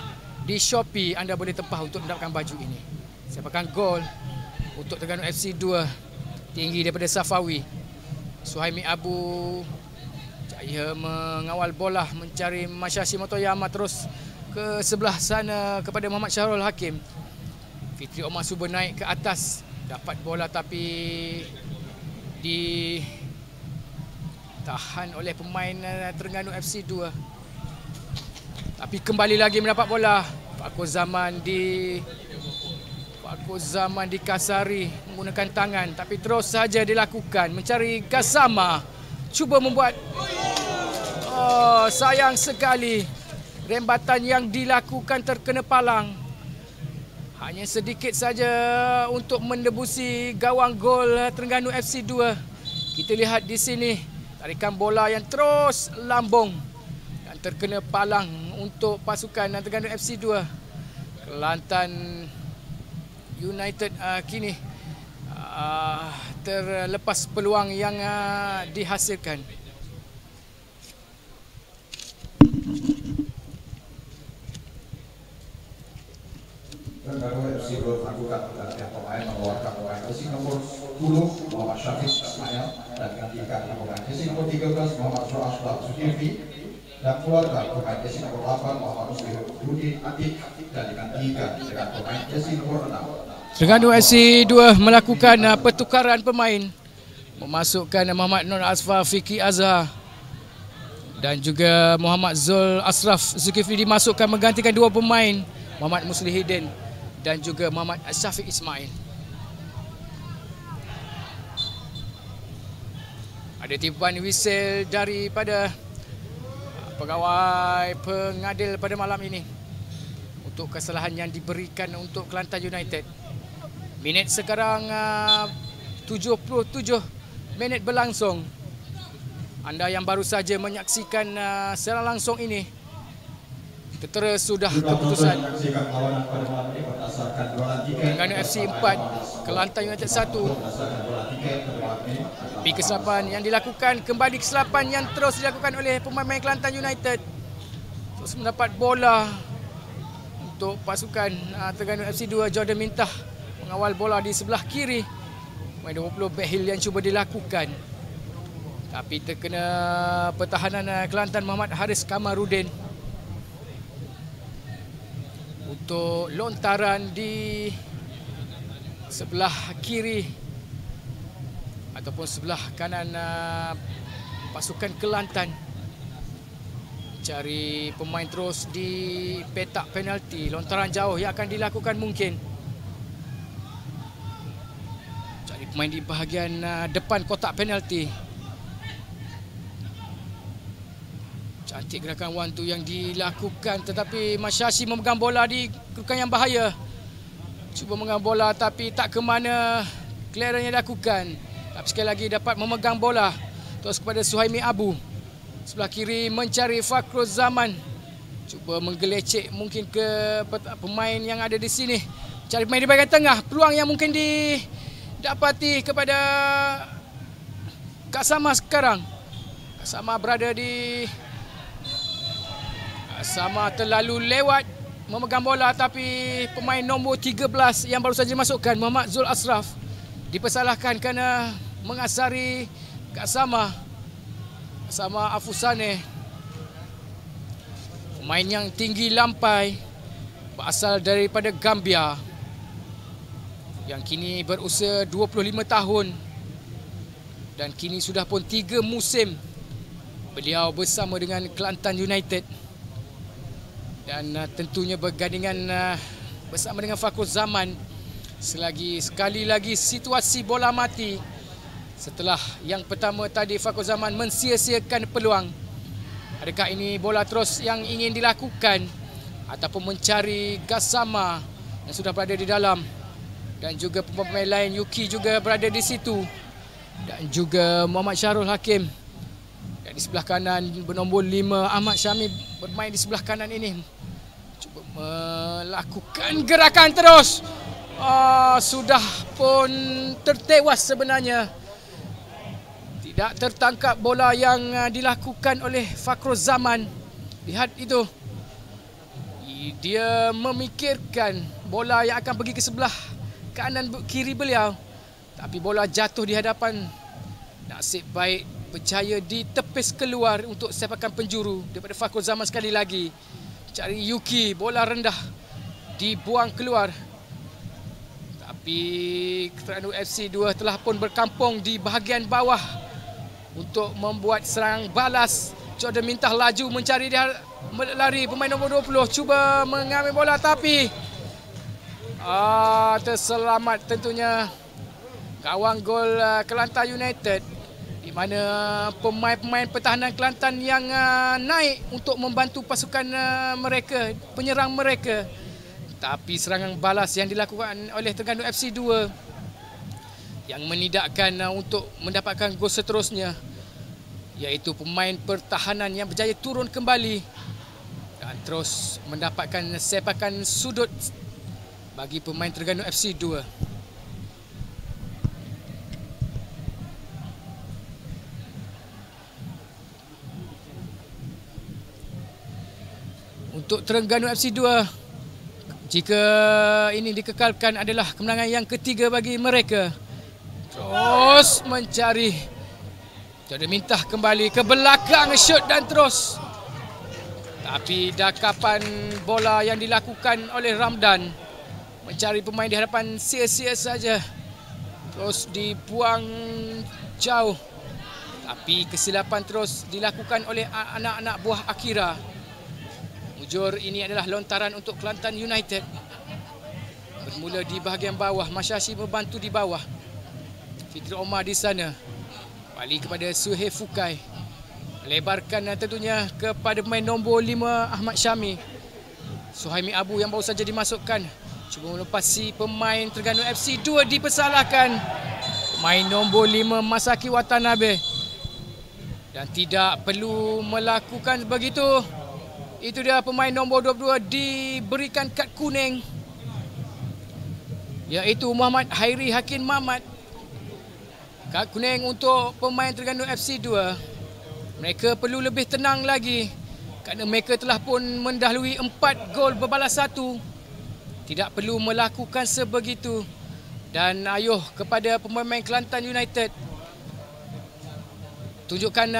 di Shopee anda boleh tempah untuk mendapatkan baju ini. Sepakan gol untuk Terengganu FC 2 tinggi daripada Safawi. Suhaimi Abu jaya mengawal bola, mencari Masyashi Motoyama, terus ke sebelah sana kepada Muhammad Syahrul Hakim. Fitri Omar cuba naik ke atas, dapat bola tapi ditahan oleh pemain Terengganu FC 2. Tapi kembali lagi mendapat bola. Fakrul Zaman dikasari menggunakan tangan, tapi terus saja dilakukan, mencari Gassama, cuba membuat sayang sekali rembatan yang dilakukan terkena palang. Hanya sedikit saja untuk mendebusi gawang gol Terengganu FC 2. Kita lihat di sini tarikan bola yang terus lambung dan terkena palang untuk pasukan Terengganu FC 2. Kelantan United kini terlepas peluang yang dihasilkan. Terengganu FC melakukan pergantian pemain, mengeluarkan pemain jersey nomor 10 Muhammad Syafiq Ismail dan gantikan pemain jersey nomor 13 Muhammad Zulkifli dan keluarga pemain jersey nomor 8 Muhammad Muslihuddin Atik dan digantikan dengan pemain jersey nomor 6. Terengganu FC 2 melakukan pertukaran pemain, memasukkan Muhammad Nur Asfar Fikri Azhar dan juga Muhammad Zul Asraf Zulkifli dimasukkan menggantikan dua pemain, Muhammad Muslihuddin dan juga Muhammad Syafiq Ismail. Ada tipuan whistle daripada pegawai pengadil pada malam ini untuk kesalahan yang diberikan untuk Kelantan United. Minit sekarang 77 minit berlangsung. Anda yang baru saja menyaksikan secara langsung ini, tertera sudah keputusan Terengganu FC 4 Kelantan United 1. Tapi kesilapan yang dilakukan, kembali kesilapan yang terus dilakukan oleh pemain Kelantan United, terus mendapat bola untuk pasukan Terengganu FC 2. Jordan Mintah mengawal bola di sebelah kiri. Pemain 20 backheel yang cuba dilakukan, tapi terkena pertahanan Kelantan Muhammad Haris Kamarudin. Untuk lontaran di sebelah kiri ataupun sebelah kanan pasukan Kelantan, cari pemain terus di petak penalti. Lontaran jauh yang akan dilakukan mungkin. Cari pemain di bahagian depan kotak penalti. Cantik gerakan one two yang dilakukan, tetapi Masyashi memegang bola di kedudukan yang bahaya. Cuba memegang bola tapi tak ke mana clearance yang dilakukan. Tapi sekali lagi dapat memegang bola. Terus kepada Suhaimi Abu. Sebelah kiri mencari Fakrul Zaman. Cuba menggelecek mungkin ke pemain yang ada di sini. Cari pemain di bahagian tengah. Peluang yang mungkin didapati kepada Kak Sama sekarang. Kak Sama berada di... Sama terlalu lewat memegang bola, tapi pemain nombor 13 yang baru saja dimasukkan, Muhammad Zul Asraf, dipersalahkan kerana mengasari Kak Sama Afusane. Pemain yang tinggi lampai, berasal daripada Gambia, yang kini berusia 25 tahun dan kini sudah pun 3 musim beliau bersama dengan Kelantan United. Dan tentunya bergandingan bersama dengan Fakrul Zaman. Sekali lagi situasi bola mati. Setelah yang pertama tadi Fakrul Zaman mensia-siakan peluang. Adakah ini bola terus yang ingin dilakukan ataupun mencari Gassama yang sudah berada di dalam, dan juga pemain lain Yuki juga berada di situ, dan juga Muhammad Syahrul Hakim. Dan di sebelah kanan bernombor 5 Ahmad Syamil bermain di sebelah kanan ini. Cuba melakukan gerakan terus. Sudah pun tertewas sebenarnya. Tidak tertangkap bola yang dilakukan oleh Fakrul Zaman. Lihat itu. Dia memikirkan bola yang akan pergi ke sebelah kanan kiri beliau. Tapi bola jatuh di hadapan. Nasib baik berjaya ditepis keluar untuk sepakan penjuru daripada Fakrul Zaman sekali lagi. Cari Yuki, bola rendah dibuang keluar. Tapi Terengganu FC 2 telah pun berkampung di bahagian bawah untuk membuat serang balas. Jordan Mintah laju mencari dia, lari pemain nombor 20 cuba mengambil bola, tapi terselamat tentunya gawang gol Kelantan United, di mana pemain-pemain pertahanan Kelantan yang naik untuk membantu pasukan mereka, penyerang mereka. Tapi serangan balas yang dilakukan oleh Terengganu FC 2 yang menidakkan untuk mendapatkan gol seterusnya, iaitu pemain pertahanan yang berjaya turun kembali dan terus mendapatkan sepakan sudut bagi pemain Terengganu FC 2. Untuk Terengganu FC 2, jika ini dikekalkan, adalah kemenangan yang ketiga bagi mereka. Terus mencari, jadi minta kembali ke belakang, shoot dan terus Tapi dakapan bola yang dilakukan oleh Ramdan mencari pemain di hadapan sia-sia saja. Terus dibuang jauh. Tapi kesilapan terus dilakukan oleh anak-anak buah Akira. Mujur ini adalah lontaran untuk Kelantan United. Bermula di bahagian bawah, Masyashi membantu di bawah. Fitri Omar di sana. Balik kepada Suhail Fukai. Lebarkan tentunya kepada pemain nombor 5 Ahmad Syami. Suhaimi Abu yang baru saja dimasukkan. Cuba melepasi pemain Terengganu FC. 2 dipersalahkan. Pemain nombor 5 Masaki Watanabe. Dan tidak perlu melakukan begitu. Itu dia pemain nombor 22 diberikan kad kuning. Iaitu Muhammad Hairi Hakim Mamat. Kad kuning untuk pemain Terengganu FC 2. Mereka perlu lebih tenang lagi. Kerana mereka telah pun mendahului 4 gol berbalas 1. Tidak perlu melakukan sebegitu. Dan ayuh kepada pemain Kelantan United. Tunjukkan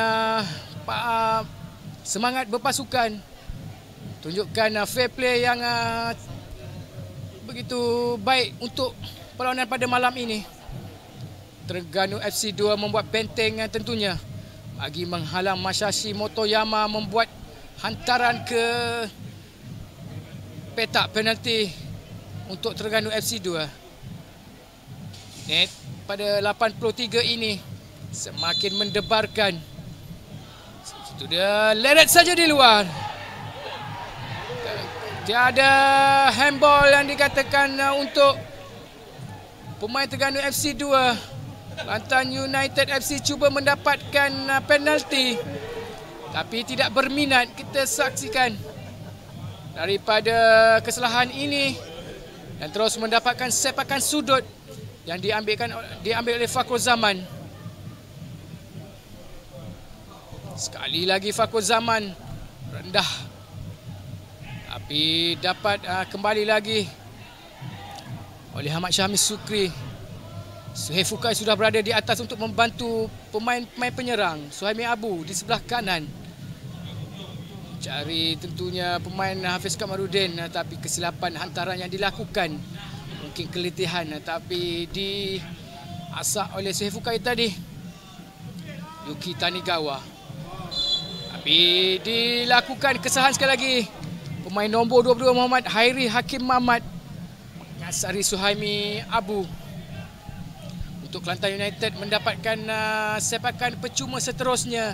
semangat berpasukan. Tunjukkan fair play yang begitu baik untuk perlawanan pada malam ini. Terengganu FC 2 membuat benteng tentunya bagi menghalang Masyashi Motoyama membuat hantaran ke petak penalti untuk Terengganu FC 2. Net pada 83 ini semakin mendebarkan. Itu dia, leret saja di luar. Tiada handball yang dikatakan untuk pemain Terengganu FC 2. Kelantan United FC cuba mendapatkan penalti tapi tidak berminat. Kita saksikan daripada kesalahan ini dan terus mendapatkan sepakan sudut yang diambil oleh Fakrul Zaman. Sekali lagi Fakrul Zaman rendah. Tapi dapat kembali lagi oleh Ahmad Syahmi Sukri. Suhail Fukai sudah berada di atas untuk membantu pemain-pemain penyerang. Suhaimi Abu di sebelah kanan. Cari tentunya pemain Hafiz Kamarudin. Tapi kesilapan hantaran yang dilakukan. Mungkin keletihan. Tapi diasak oleh Suhail Fukai tadi. Yuki Tanigawa. Tapi dilakukan kesalahan sekali lagi. Pemain nombor 22 Muhammad Hairi Hakim Mamat mengasari Suhaimi Abu. Untuk Kelantan United mendapatkan sepakan percuma seterusnya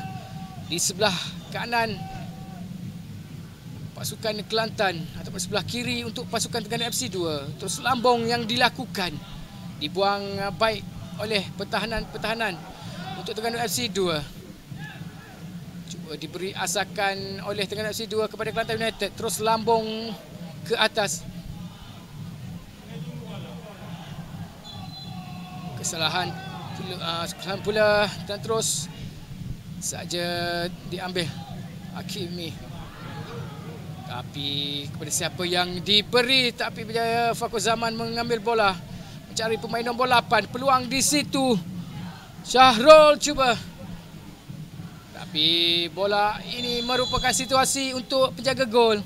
di sebelah kanan pasukan Kelantan ataupun sebelah kiri untuk pasukan Terengganu FC 2. Terus lambung yang dilakukan dibuang baik oleh pertahanan untuk Terengganu FC 2. Diberi asakan oleh Terengganu FC 2 kepada Kelantan United. Terus lambung ke atas. Kesalahan pula dan terus saja diambil Hakimi. Tapi kepada siapa yang diberi, tapi berjaya Fakrul Zaman mengambil bola. Mencari pemain nombor 8. Peluang di situ. Syahrul cuba. Tapi bola ini merupakan situasi untuk penjaga gol.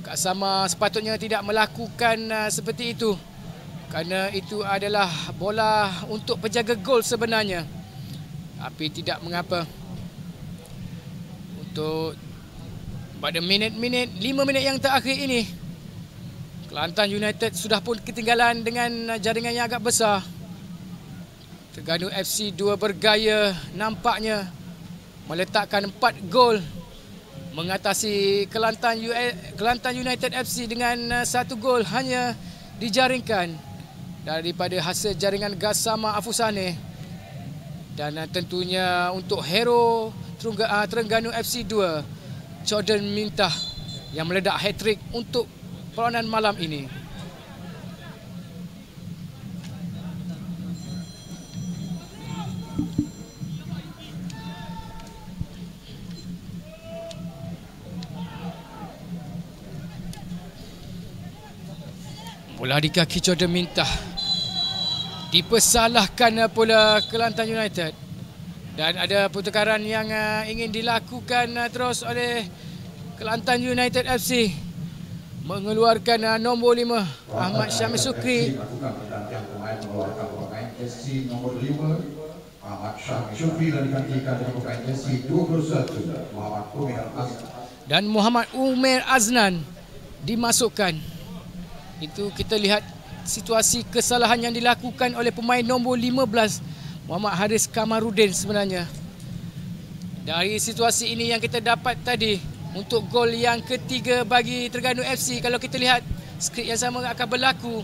Kak Sama sepatutnya tidak melakukan seperti itu. Kerana itu adalah bola untuk penjaga gol sebenarnya. Tapi tidak mengapa. Untuk pada 5 minit yang terakhir ini, Kelantan United sudah pun ketinggalan dengan jaringan yang agak besar. Terengganu FC 2 bergaya nampaknya meletakkan 4 gol mengatasi Kelantan United FC dengan 1 gol hanya dijaringkan daripada hasil jaringan Gassama Afusane. Dan tentunya untuk hero Terengganu FC 2, Jordan Mintah yang meledak hat-trick untuk perlawanan malam ini. Bola di kaki Jordan Mintah. Dipersalahkan pula Kelantan United. Dan ada pertukaran yang ingin dilakukan terus oleh Kelantan United FC mengeluarkan nombor 5 Ahmad Syamil Sukri. Melakukan pergantian pemain, mengeluarkan pemain SC nomor 5 Ahmad Syamil Sukri dan digantikan dengan pemain SC 21 Muhammad Umair Aznan. Dan Muhammad Umair Aznan dimasukkan. Itu kita lihat situasi kesalahan yang dilakukan oleh pemain nombor 15 Muhammad Haris Kamarudin sebenarnya. Dari situasi ini yang kita dapat tadi untuk gol yang ketiga bagi Terengganu FC, kalau kita lihat skrip yang sama akan berlaku.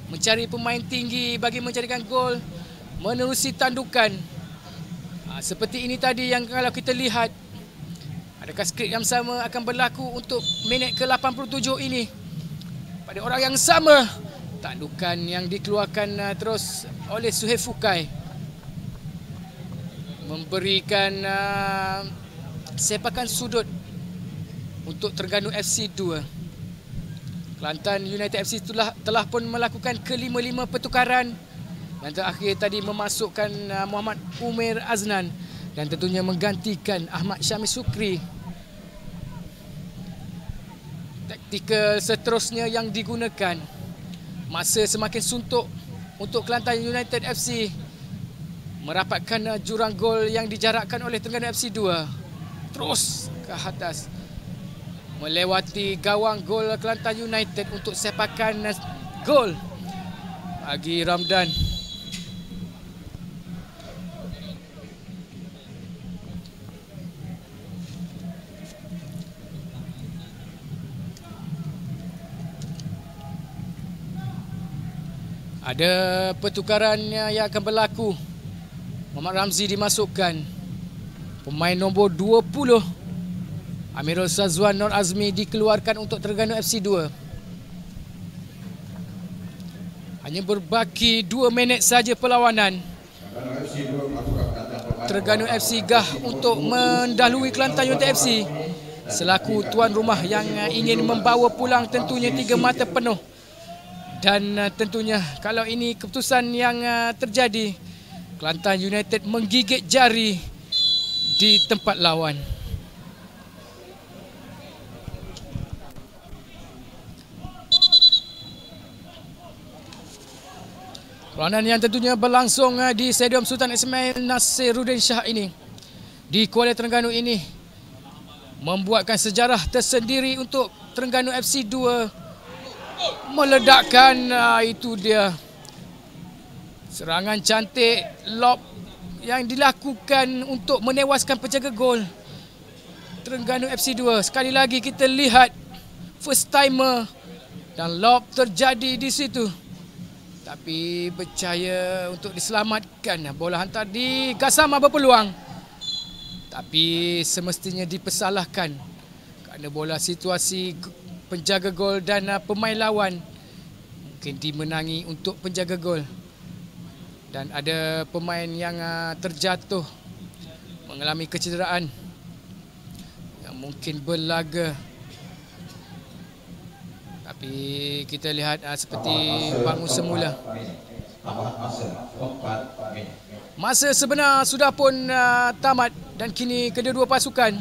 Mencari pemain tinggi bagi mencarikan gol, menerusi tandukan. Seperti ini tadi yang kalau kita lihat, adakah skrip yang sama akan berlaku untuk minit ke-87 ini? Pada orang yang sama, tandukan yang dikeluarkan terus oleh Suhaib Fukai memberikan sepakan sudut untuk Terengganu FC 2. Kelantan United FC telah pun melakukan ke-5 pertukaran dan terakhir tadi memasukkan Muhammad Umair Aznan dan tentunya menggantikan Ahmad Syamil Sukri. Taktikal seterusnya yang digunakan, masa semakin suntuk untuk Kelantan United FC merapatkan jurang gol yang dijarakkan oleh Terengganu FC 2. Terus ke atas melewati gawang gol Kelantan United untuk sepakan gol bagi Ramdan. Ada pertukaran yang akan berlaku. Muhammad Ramzi dimasukkan. Pemain nombor 20 Amirul Sazwan Nur Azmi dikeluarkan untuk Terengganu FC 2. Hanya berbaki 2 minit saja perlawanan. Terengganu FC gah untuk mendahului Kelantan United FC selaku tuan rumah yang ingin membawa pulang tentunya 3 mata penuh. Dan tentunya kalau ini keputusan yang terjadi, Kelantan United menggigit jari di tempat lawan. Perlawanan yang tentunya berlangsung di Stadium Sultan Ismail Nasiruddin Shah ini di Kuala Terengganu ini membuatkan sejarah tersendiri untuk Terengganu FC 2 meledakkan. Itu dia serangan cantik lob yang dilakukan untuk menewaskan penjaga gol Terengganu FC 2. Sekali lagi kita lihat first timer dan lob terjadi di situ, tapi berjaya untuk diselamatkan. Bola hantar di Gassama berpeluang, tapi semestinya dipersalahkan kerana bola situasi penjaga gol dan pemain lawan mungkin dimenangi untuk penjaga gol. Dan ada pemain yang terjatuh mengalami kecederaan yang mungkin berlaga. Tapi kita lihat seperti bangun semula. Masa sebenar sudah pun tamat dan kini kedua-dua pasukan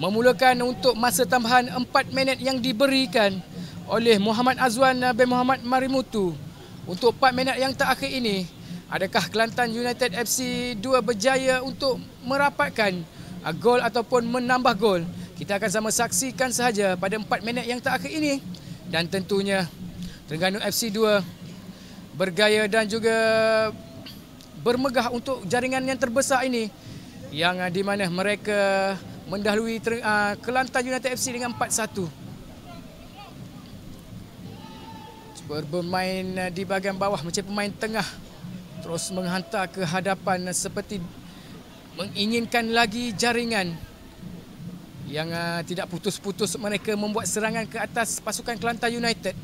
memulakan untuk masa tambahan 4 minit yang diberikan oleh Muhammad Azwan bin Muhammad Marimutu. Untuk 4 minit yang terakhir ini, adakah Kelantan United FC 2 berjaya untuk merapatkan gol ataupun menambah gol? Kita akan sama saksikan sahaja pada 4 minit yang terakhir ini. Dan tentunya Terengganu FC 2 bergaya dan juga bermegah untuk jaringan yang terbesar ini, yang di mana mereka mendahului Kelantan United FC dengan 4-1. Bermain di bahagian bawah macam pemain tengah, terus menghantar ke hadapan seperti menginginkan lagi jaringan yang tidak putus-putus. Mereka membuat serangan ke atas pasukan Kelantan United.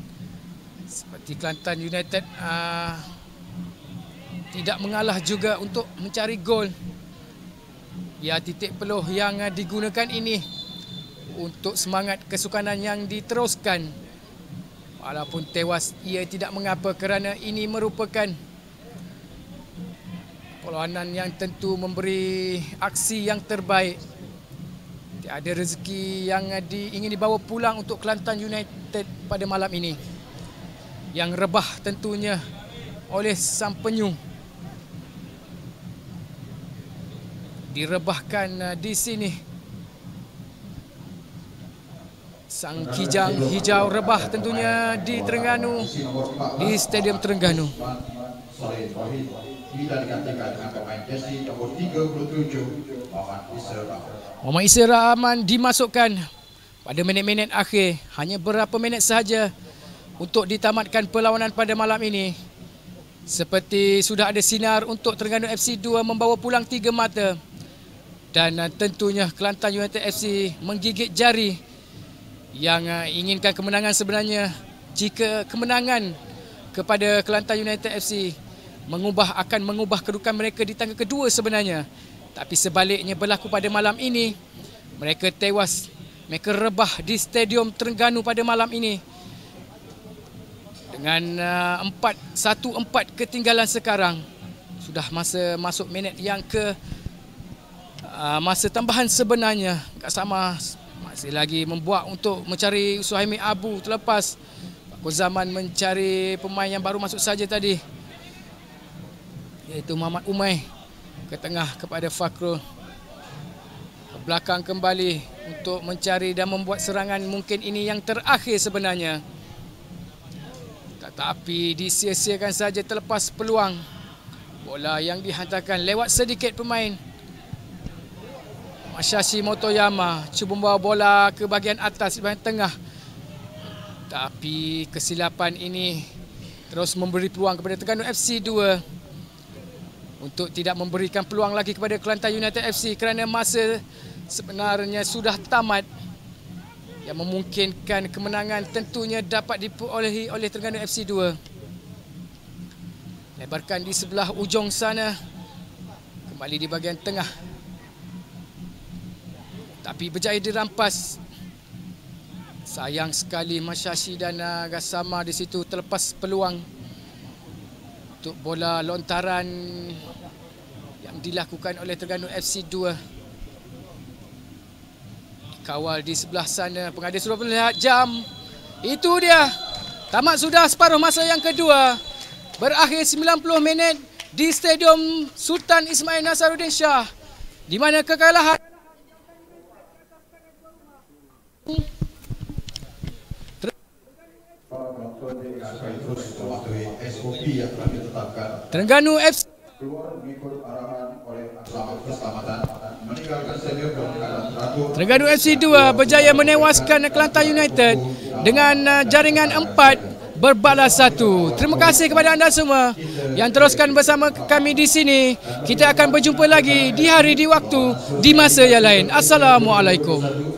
Seperti Kelantan United tidak mengalah juga untuk mencari gol. Ya, titik peluh yang digunakan ini untuk semangat kesukanan yang diteruskan. Walaupun tewas, ia tidak mengapa kerana ini merupakan perlawanan yang tentu memberi aksi yang terbaik. Tiada rezeki yang ingin dibawa pulang untuk Kelantan United pada malam ini. Yang rebah tentunya oleh sang penyu. Direbahkan di sini. Sang kijang hijau rebah tentunya di Terengganu, di Stadium Terengganu. Bila digantikan dengan pemain jersey nombor 37, Muhammad Isra Rahman dimasukkan pada minit-minit akhir. Hanya berapa minit sahaja untuk ditamatkan perlawanan pada malam ini. Seperti sudah ada sinar untuk Terengganu FC 2 membawa pulang 3 mata. Dan tentunya Kelantan United FC menggigit jari yang inginkan kemenangan sebenarnya. Jika kemenangan kepada Kelantan United FC akan mengubah kedudukan mereka di tangga kedua sebenarnya. Tapi sebaliknya berlaku pada malam ini. Mereka tewas, mereka rebah di Stadium Terengganu pada malam ini. Dengan 1-4 ketinggalan sekarang. Sudah masuk minit yang ke masa tambahan sebenarnya. Kak Sama masih lagi membuat untuk mencari Suhaimi Abu terlepas. Pak Zaman mencari pemain yang baru masuk saja tadi, iaitu Muhammad Umay. Ke tengah kepada Fakrul. Ke belakang kembali untuk mencari dan membuat serangan. Mungkin ini yang terakhir sebenarnya. Tetapi disia-siakan saja terlepas peluang. Bola yang dihantarkan lewat sedikit pemain. Masashi Motoyama cuba membawa bola ke bahagian atas, bahagian tengah. Tapi kesilapan ini terus memberi peluang kepada Terengganu FC 2 untuk tidak memberikan peluang lagi kepada Kelantan United FC kerana masa sebenarnya sudah tamat, yang memungkinkan kemenangan tentunya dapat diperolehi oleh Terengganu FC 2. Lebarkan di sebelah ujung sana, kembali di bahagian tengah, tapi berjaya dirampas. Sayang sekali Masashi dan Gassama di situ terlepas peluang untuk bola lontaran yang dilakukan oleh Terengganu FC 2. Dikawal di sebelah sana. Pengadil sudah melihat jam. Itu dia. Tamat sudah separuh masa yang kedua. Berakhir 90 minit di Stadium Sultan Ismail Nasaruddin Shah, di mana kekalahan Terengganu FC Terengganu FC 2 berjaya menewaskan Kelantan United dengan jaringan 4 berbalas 1. Terima kasih kepada anda semua yang teruskan bersama kami di sini. Kita akan berjumpa lagi di hari, di waktu, di masa yang lain. Assalamualaikum.